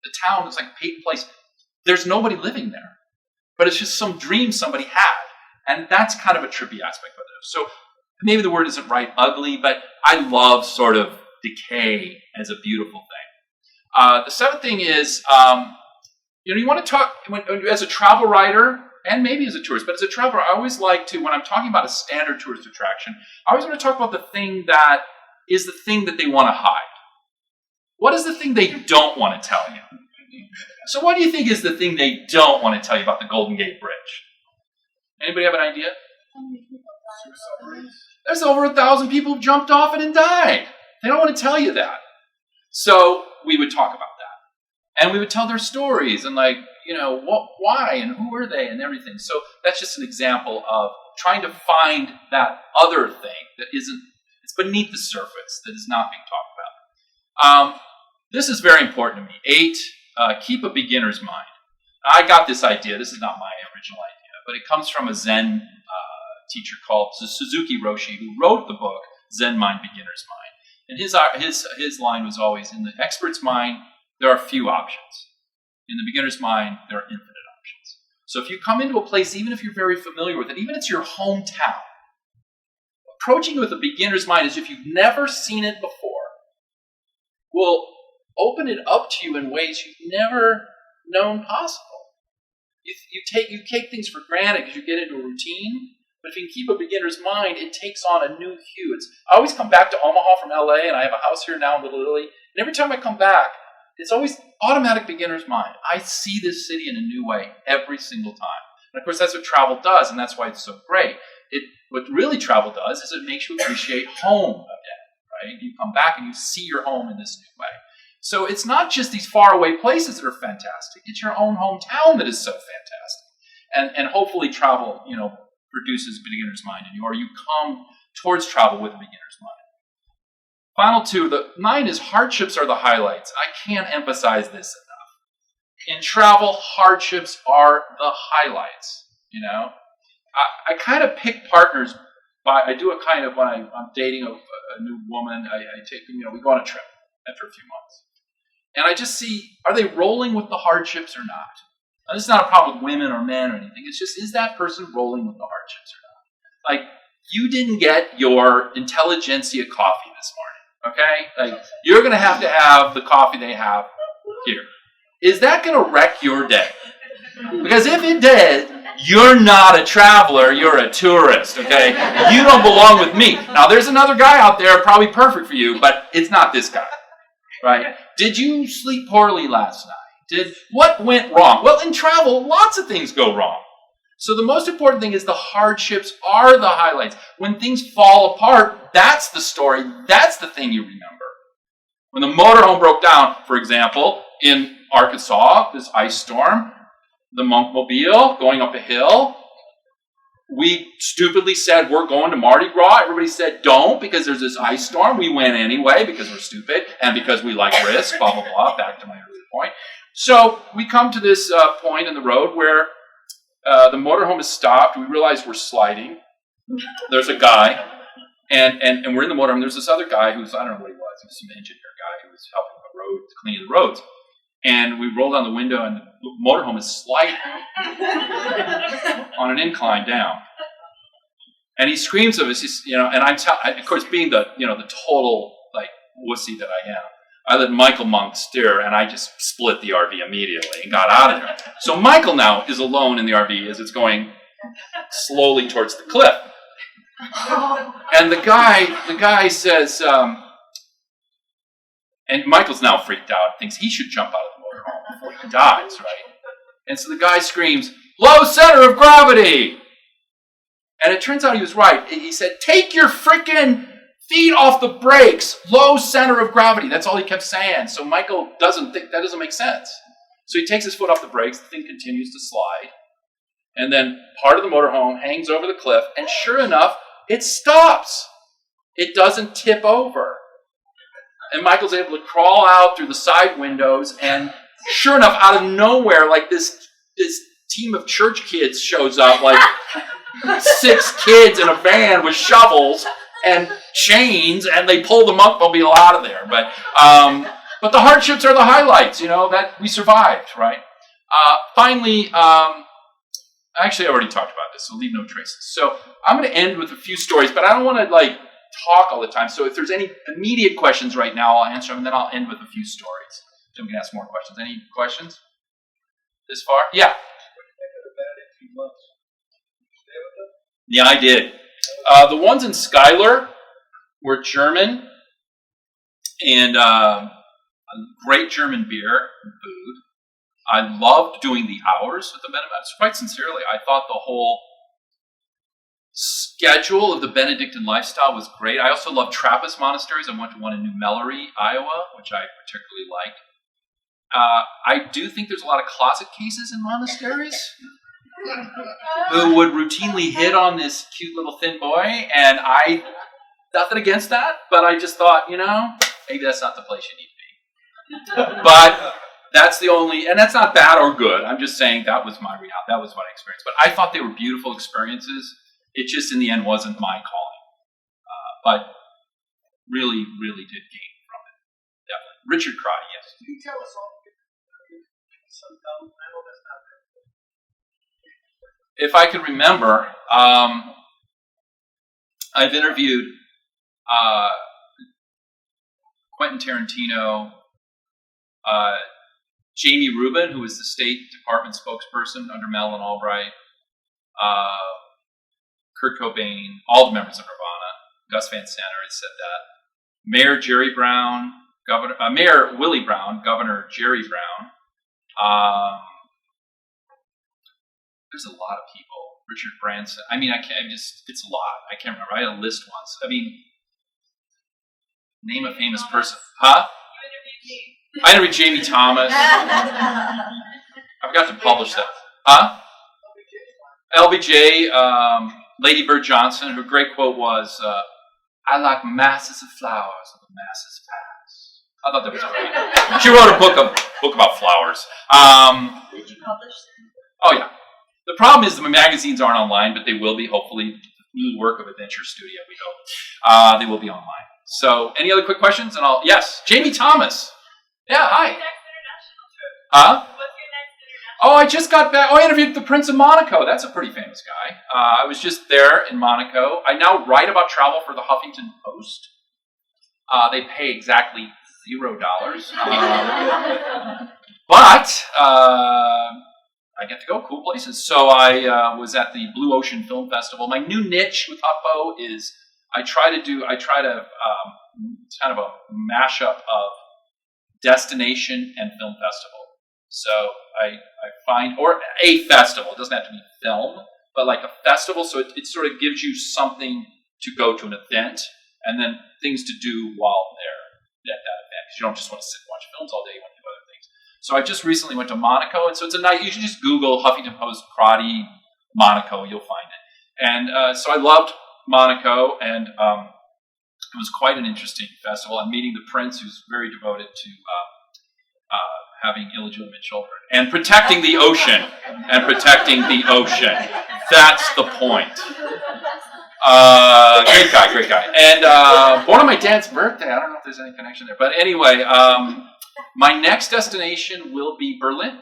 The town is like a paid place. There's nobody living there. But it's just some dream somebody had. And that's kind of a trippy aspect of it. So maybe the word isn't right, ugly, but I love sort of decay as a beautiful thing. The seventh thing is, you want to talk, as a travel writer, and maybe as a tourist, but as a traveler, I always like to, when I'm talking about a standard tourist attraction, I always want to talk about the thing that is the thing that they want to hide. What is the thing they don't want to tell you? So what do you think is the thing they don't want to tell you about the Golden Gate Bridge? Anybody have an idea? There's over 1,000 people who jumped off it and died. They don't want to tell you that. So we would talk about that. And we would tell their stories and why and who are they and everything. So that's just an example of trying to find that other thing that it's beneath the surface, that is not being talked about. This is very important to me. 8, keep a beginner's mind. I got this idea. This is not my original idea, but it comes from a Zen teacher called Suzuki Roshi, who wrote the book Zen Mind, Beginner's Mind. And his line was always, in the expert's mind, there are few options. In the beginner's mind, there are infinite options. So if you come into a place, even if you're very familiar with it, even if it's your hometown, approaching it with a beginner's mind as if you've never seen it before will open it up to you in ways you've never known possible. You take things for granted because you get into a routine, but if you can keep a beginner's mind, it takes on a new hue. I always come back to Omaha from LA, and I have a house here now in Little Italy, and every time I come back, it's always automatic beginner's mind. I see this city in a new way every single time. And of course, that's what travel does, and that's why it's so great. What really travel does is it makes you appreciate home again, right? You come back and you see your home in this new way. So it's not just these faraway places that are fantastic. It's your own hometown that is so fantastic. And hopefully travel, produces a beginner's mind in you, or you come towards travel with a beginner's mind. Final 2, the 9 is hardships are the highlights. I can't emphasize this enough. In travel, hardships are the highlights, I kind of pick partners I do a kind of, when I'm dating a new woman, I take them, we go on a trip after a few months. And I just see, are they rolling with the hardships or not? Now, this is not a problem with women or men or anything. It's just, is that person rolling with the hardships or not? Like, you didn't get your intelligentsia coffee this morning, okay? Like, you're going to have the coffee they have here. Is that going to wreck your day? Because if it did, you're not a traveler, you're a tourist, okay? You don't belong with me. Now, there's another guy out there probably perfect for you, but it's not this guy, right? Did you sleep poorly last night? What went wrong? Well, in travel, lots of things go wrong. So the most important thing is the hardships are the highlights. When things fall apart, that's the story. That's the thing you remember. When the motorhome broke down, for example, in Arkansas, this ice storm, the Monkmobile going up a hill, we stupidly said, we're going to Mardi Gras. Everybody said, don't, because there's this ice storm. We went anyway because we're stupid and because we like risk, blah, blah, blah, back to my earlier point. So we come to this point in the road where the motorhome is stopped. We realize we're sliding. There's a guy, and we're in the motorhome. There's this other guy who's, I don't know what he was. He was some engineer guy who was helping the road, cleaning the roads. And we roll down the window, and the motorhome is sliding on an incline down. And he screams at us, and of course, being the total wussy that I am, I let Michael Monk steer, and I just split the RV immediately and got out of there. So Michael now is alone in the RV as it's going slowly towards the cliff. And the guy says, and Michael's now freaked out, thinks he should jump out of the motorhome before he dies, right? And so the guy screams, low center of gravity! And it turns out he was right. He said, take your frickin' feet off the brakes, low center of gravity. That's all he kept saying. So Michael doesn't think that doesn't make sense. So he takes his foot off the brakes, the thing continues to slide, and then part of the motorhome hangs over the cliff, and sure enough, it stops. It doesn't tip over. And Michael's able to crawl out through the side windows, and sure enough, out of nowhere, like this team of church kids shows up, like 6 kids in a van with shovels and chains, and they pull the monkmobile out of there. But the hardships are the highlights, that we survived, right? Finally, actually I already talked about this, so leave no traces. So I'm going to end with a few stories, but I don't want to talk all the time. So if there's any immediate questions right now, I'll answer them, and then I'll end with a few stories. So we can ask more questions. Any questions this far? Yeah. Yeah, I did. The ones in Schuyler were German, and a great German beer and food. I loved doing the hours with the Benedictines. Quite sincerely, I thought the whole schedule of the Benedictine lifestyle was great. I also loved Trappist monasteries. I went to one in New Mellery, Iowa, which I particularly liked. I do think there's a lot of closet cases in monasteries who would routinely hit on this cute little thin boy, and nothing against that, but I just thought, maybe that's not the place you need to be. But that's the only, and that's not bad or good. I'm just saying that was my reality. That was what I experienced. But I thought they were beautiful experiences. It just, in the end, wasn't my calling. But really, really did gain from it. Definitely. Richard Crotty, yes. Can you tell us all? I know that's not there. If I can remember, I've interviewed Quentin Tarantino, Jamie Rubin, who was the State Department spokesperson under Madeleine Albright, Kurt Cobain, all the members of Nirvana, Gus Van Sant already said that, Mayor Jerry Brown, Mayor Willie Brown, Governor Jerry Brown. There's a lot of people. Richard Branson. It's a lot. I can't remember. I had a list once. Name a famous person. Huh? I interviewed Jamie Thomas. I forgot to publish that. Huh? LBJ, Lady Bird Johnson, her great quote was, I like masses of flowers and the masses pass. I thought that was great. She wrote a book about flowers. Did you publish them? Oh, yeah. The problem is the magazines aren't online, but they will be, hopefully. New work of Adventure Studio, we hope. They will be online. So, any other quick questions? Yes, Jamie Thomas. Yeah, hi. What's your next international trip? Huh? What's your next international Oh, I just got back. I interviewed the Prince of Monaco. That's a pretty famous guy. I was just there in Monaco. I now write about travel for the Huffington Post. They pay exactly $0. But I get to go cool places. So I was at the Blue Ocean Film Festival. My new niche with HuffPo is I try to kind of a mashup of destination and film festival. So I find, or a festival, it doesn't have to be film, but like a festival, so it sort of gives you something to go to an event, and then things to do while there at that event, because you don't just want to sit and watch films all day, you want to do other things. So I just recently went to Monaco, and so it's a night, you should just Google Huffington Post Crotty Monaco, you'll find it. And so I loved Monaco, and it was quite an interesting festival. I'm meeting the prince, who's very devoted to having illegitimate children and protecting the ocean. That's the point. Great guy. And born on my dad's birthday. I don't know if there's any connection there, but anyway, my next destination will be Berlin.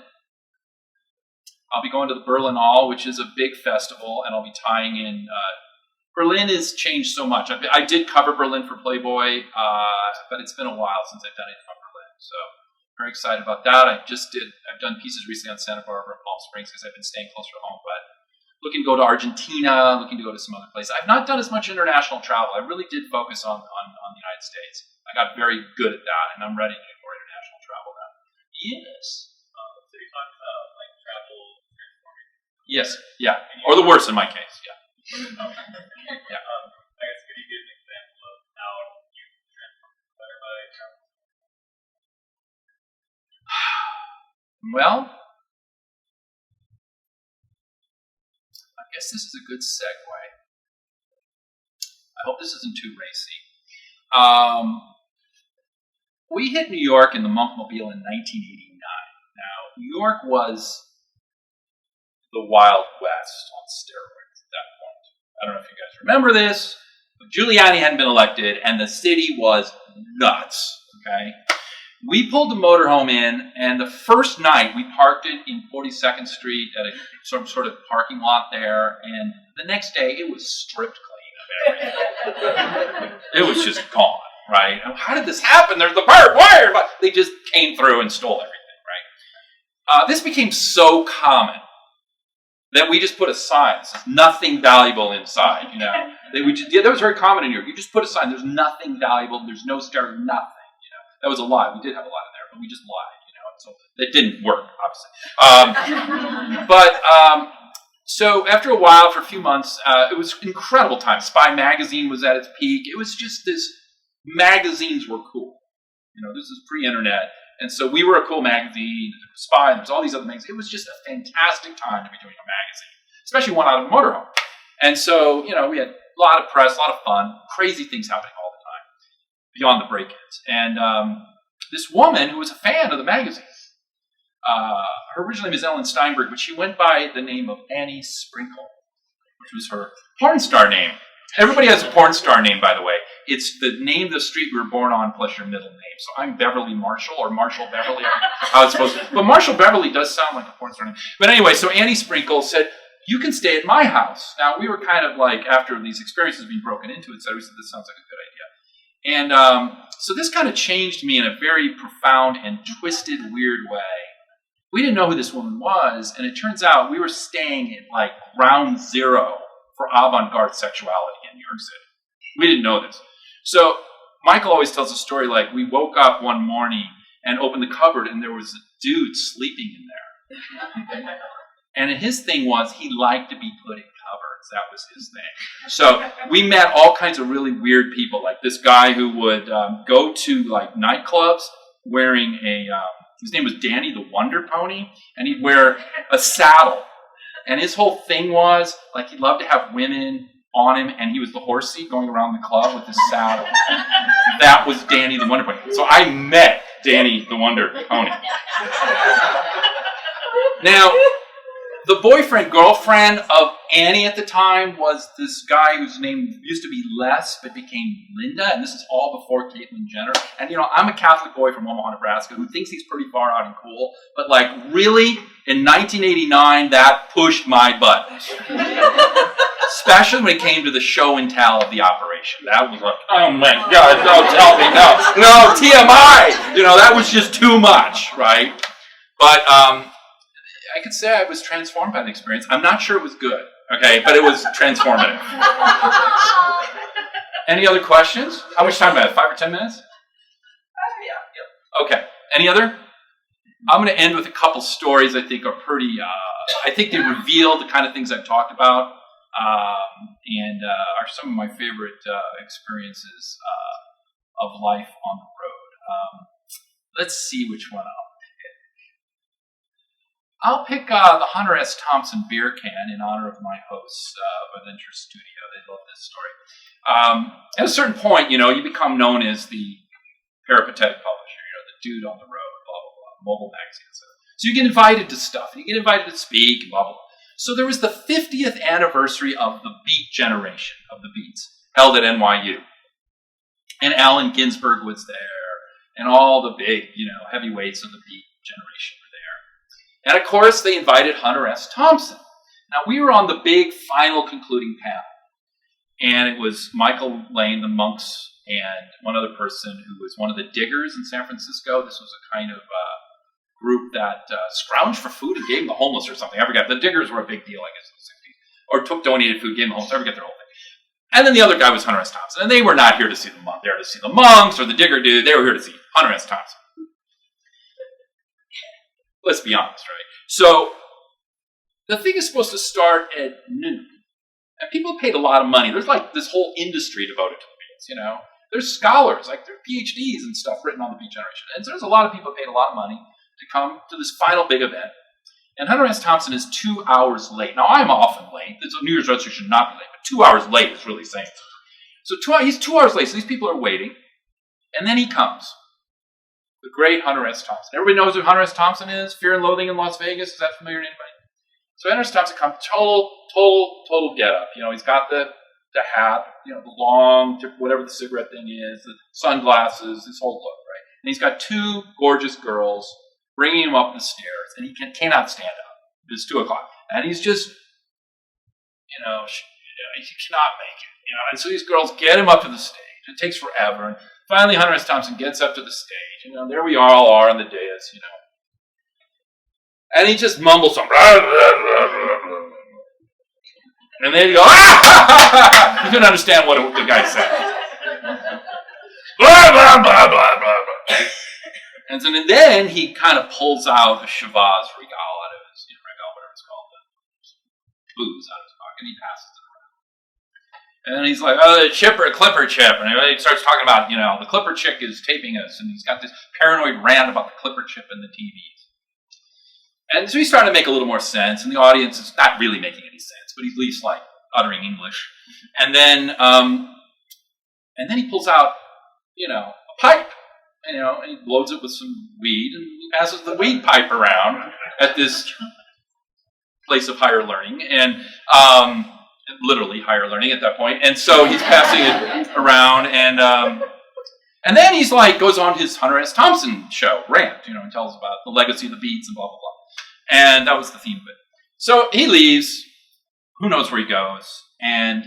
I'll be going to the Berlinale, which is a big festival, and I'll be tying in. Berlin has changed so much. I did cover Berlin for Playboy, but it's been a while since I've done it from Berlin. So very excited about that. I've done pieces recently on Santa Barbara and Palm Springs because I've been staying closer to home. But looking to go to Argentina, looking to go to some other places. I've not done as much international travel. I really did focus on the United States. I got very good at that, and I'm ready to do more international travel now. Yes. So you talked about like travel transforming. Yes. Yeah. Or the worst in my case. Yeah. I guess could you give an example of how Well, I guess this is a good segue. I hope this isn't too racy. We hit New York in the Monkmobile in 1989. Now, New York was the Wild West on steroids at that point. I don't know if you guys remember this, but Giuliani hadn't been elected, and the city was nuts, okay? We pulled the motorhome in, and the first night we parked it in 42nd Street at some sort of parking lot there, and the next day it was stripped clean of everything. It was just gone, right? How did this happen? There's the barbed wire! But they just came through and stole everything, right? This became so common that we just put a sign that says nothing valuable inside, you know. That was very common in Europe. You just put a sign, there's nothing valuable, there's no stereo, nothing. That was a lie. We did have a lot in there, but we just lied, you know. So that didn't work, obviously. So after a while, for a few months, it was an incredible time. Spy magazine was at its peak. It was just this. Magazines were cool. You know, this is pre-internet, and so we were a cool magazine. There was Spy, and there was all these other magazines. It was just a fantastic time to be doing a magazine, especially one out of a motorhome. And so, you know, we had a lot of press, a lot of fun, crazy things happening all the time beyond the break-ins. And this woman who was a fan of the magazine, her original name is Ellen Steinberg, but she went by the name of Annie Sprinkle, which was her porn star name. Everybody has a porn star name, by the way. It's the name of the street we were born on plus your middle name. So I'm Beverly Marshall or Marshall Beverly. How it's supposed to. But Marshall Beverly does sound like a porn star name. But anyway, so Annie Sprinkle said, you can stay at my house. Now, we were kind of like, after these experiences being broken into, et cetera, we said, this sounds like a good idea. And so this kind of changed me in a very profound and twisted, weird way. We didn't know who this woman was, and it turns out we were staying at like ground zero for avant-garde sexuality in New York City. We didn't know this. So Michael always tells a story like we woke up one morning and opened the cupboard and there was a dude sleeping in there. And his thing was he liked to be put in cupboards. That was his thing. So we met all kinds of really weird people, like this guy who would go to like nightclubs wearing his name was Danny the Wonder Pony, and he'd wear a saddle. And his whole thing was, like, he loved to have women on him, and he was the horsey going around the club with his saddle. That was Danny the Wonder Pony. So I met Danny the Wonder Pony. Now, the boyfriend-girlfriend of Annie at the time was this guy whose name used to be Les, but became Linda, and this is all before Caitlyn Jenner. And, you know, I'm a Catholic boy from Omaha, Nebraska, who thinks he's pretty far out and cool, but, like, really, in 1989, that pushed my buttons. Especially when it came to the show and tell of the operation. That was like, oh my God, don't tell me, no, TMI! You know, that was just too much, right? But, I could say I was transformed by the experience. I'm not sure it was good, okay, but it was transformative. Any other questions? How much time do I have? 5 or 10 minutes? Yeah. Okay. Any other? I'm going to end with a couple stories I think are pretty, I think they reveal the kind of things I've talked about and are some of my favorite experiences of life on the road. Let's see which one I'll pick the Hunter S. Thompson beer can in honor of my hosts of Adventure Studio. They love this story. At a certain point, you know, you become known as the peripatetic publisher, you know, the dude on the road, blah, blah, blah, mobile magazines. So you get invited to stuff, you get invited to speak, blah, blah, blah. So there was the 50th anniversary of the Beat generation, of the Beats, held at NYU. And Allen Ginsberg was there, and all the big, you know, heavyweights of the Beat generation were there. And of course, they invited Hunter S. Thompson. Now, we were on the big final concluding panel. And it was Michael Lane, the Monks, and one other person who was one of the diggers in San Francisco. This was a kind of group that scrounged for food and gave them the homeless or something. I forget. The diggers were a big deal, I guess, in the 60s. Or took donated food, gave them the homeless. I forget their whole thing. And then the other guy was Hunter S. Thompson. And they were not here to see the monk. They were to see the monks or the digger dude. They were here to see Hunter S. Thompson. Let's be honest, right? So, the thing is supposed to start at noon. And people paid a lot of money. There's like this whole industry devoted to the Beats, you know. There's scholars, like there are PhDs and stuff written on the Beat generation. And so there's a lot of people paid a lot of money to come to this final big event. And Hunter S. Thompson is 2 hours late. Now, I'm often late. It's a New Year's resolution should not be late, but 2 hours late is really saying something. So he's 2 hours late, so these people are waiting. And then he comes. The great Hunter S. Thompson. Everybody knows who Hunter S. Thompson is? Fear and Loathing in Las Vegas. Is that familiar to anybody? So Hunter S. Thompson comes, total get up. He's got the hat, the long, whatever the cigarette thing is, the sunglasses, his whole look, right? And he's got two gorgeous girls bringing him up the stairs, and he cannot stand up. It's 2 o'clock, and he's just, he cannot make it, And so these girls get him up to the stage. It takes forever, and finally Hunter S. Thompson gets up to the stage. There we all are on the dais, and he just mumbles something. And then he goes, ah! You couldn't understand what the guy said. Blah, blah, blah, blah, blah, blah. And so then he kind of pulls out a Chivas Regal out of his, Regal, whatever it's called, the booze out of his pocket, and he passes it around. And then he's like, oh, the Clipper chip. And he starts talking about, the Clipper chick is taping us, and he's got this paranoid rant about the Clipper chip and the TVs. And so he's starting to make a little more sense, and the audience is not really making any sense, but he's at least uttering English. And then he pulls out, a pipe, and he blows it with some weed, and he passes the weed pipe around at this place of higher learning, and literally higher learning at that point. And so he's passing it around, and then he's goes on his Hunter S. Thompson show, rant, and tells about the legacy of the Beats and blah, blah, blah. And that was the theme of it. So he leaves. Who knows where he goes? And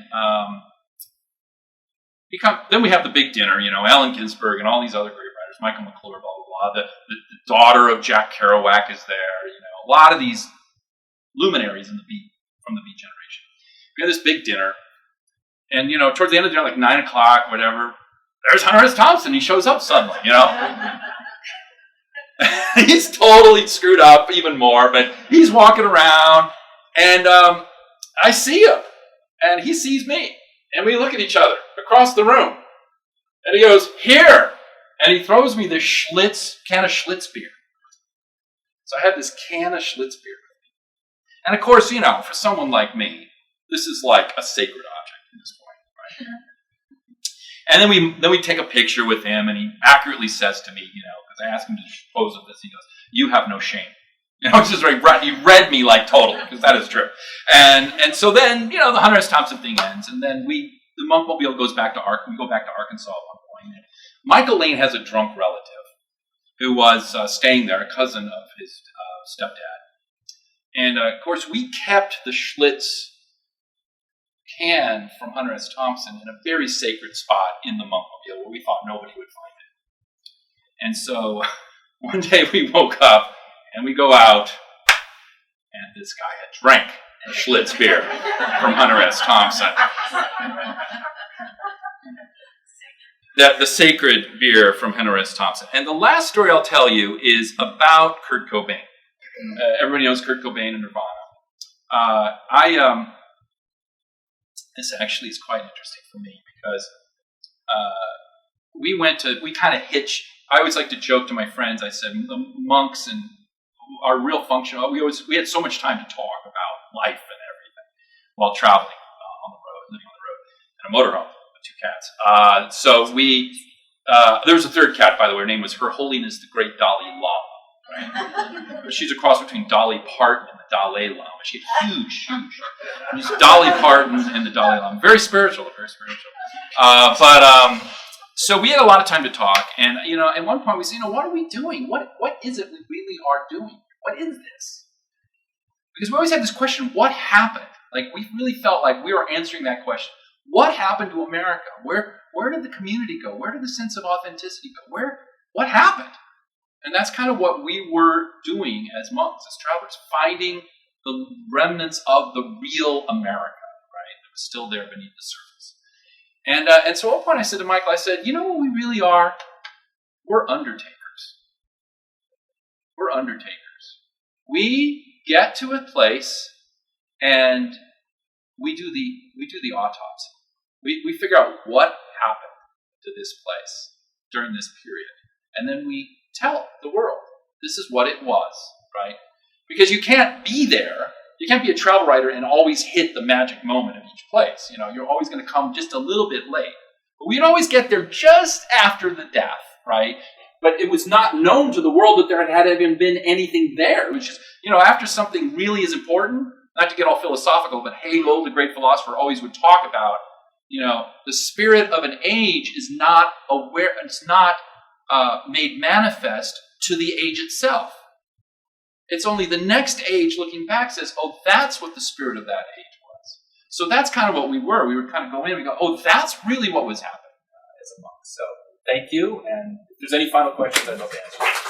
then we have the big dinner. Allen Ginsberg and all these other great writers, Michael McClure, blah blah blah. The daughter of Jack Kerouac is there. A lot of these luminaries from the Beat generation. We have this big dinner, and towards the end of the dinner, 9 o'clock, whatever. There's Hunter S. Thompson. He shows up suddenly. He's totally screwed up even more, but he's walking around, and I see him, and he sees me, and we look at each other across the room, and he goes, here, and he throws me this can of Schlitz beer. So I had this can of Schlitz beer with me. And of course, for someone like me, this is like a sacred object at this point, right? And then we take a picture with him, and he accurately says to me, because I asked him to pose with this, he goes, "You have no shame." It's just he read me totally, because that is true. And so then, the Hunter S. Thompson thing ends, and then the Monkmobile goes back to we go back to Arkansas at one point. And Michael Lane has a drunk relative who was staying there, a cousin of his stepdad. And of course, we kept the Schlitz can from Hunter S. Thompson in a very sacred spot in the Monkmobile where we thought nobody would find it. And so one day we woke up and we go out, and this guy had drank a Schlitz beer from Hunter S. Thompson. The sacred beer from Hunter S. Thompson. And the last story I'll tell you is about Kurt Cobain. Everybody knows Kurt Cobain and Nirvana. This actually is quite interesting for me because we kind of hitch. I always like to joke to my friends. I said the monks and our real function. We had so much time to talk about life and everything while traveling on the road, living on the road in a motorhome with 2 cats. So there was a third cat, by the way. Her name was Her Holiness the Great Dalai Lama. Right? She's a cross between Dolly Parton and the Dalai Lama. She's huge. She's Dolly Parton and the Dalai Lama. Very spiritual, very spiritual. So we had a lot of time to talk, and at one point we said, what are we doing? What is it we really are doing? What is this? Because we always had this question: what happened? We really felt like we were answering that question. What happened to America? Where did the community go? Where did the sense of authenticity go? What happened? And that's kind of what we were doing as monks, as travelers, finding the remnants of the real America, right? That was still there beneath the surface. And so at one point I said to Michael, I said, what we really are? We're undertakers. We're undertakers. We get to a place and we do the autopsy. We figure out what happened to this place during this period. And then we tell the world. This is what it was, right? Because you can't be there. You can't be a travel writer and always hit the magic moment of each place. You know, you're always going to come just a little bit late. But we'd always get there just after the death, right? But it was not known to the world that there had even been anything there. It was just, you know, after something really is important, not to get all philosophical, but Hegel, the great philosopher, always would talk about, you know, the spirit of an age is not aware, it's not made manifest to the age itself. It's only the next age looking back says, oh, that's what the spirit of that age was. So that's kind of what we were. We would kind of go in and we go, oh, that's really what was happening as a monk. So thank you. And if there's any final questions, I'd love to answer.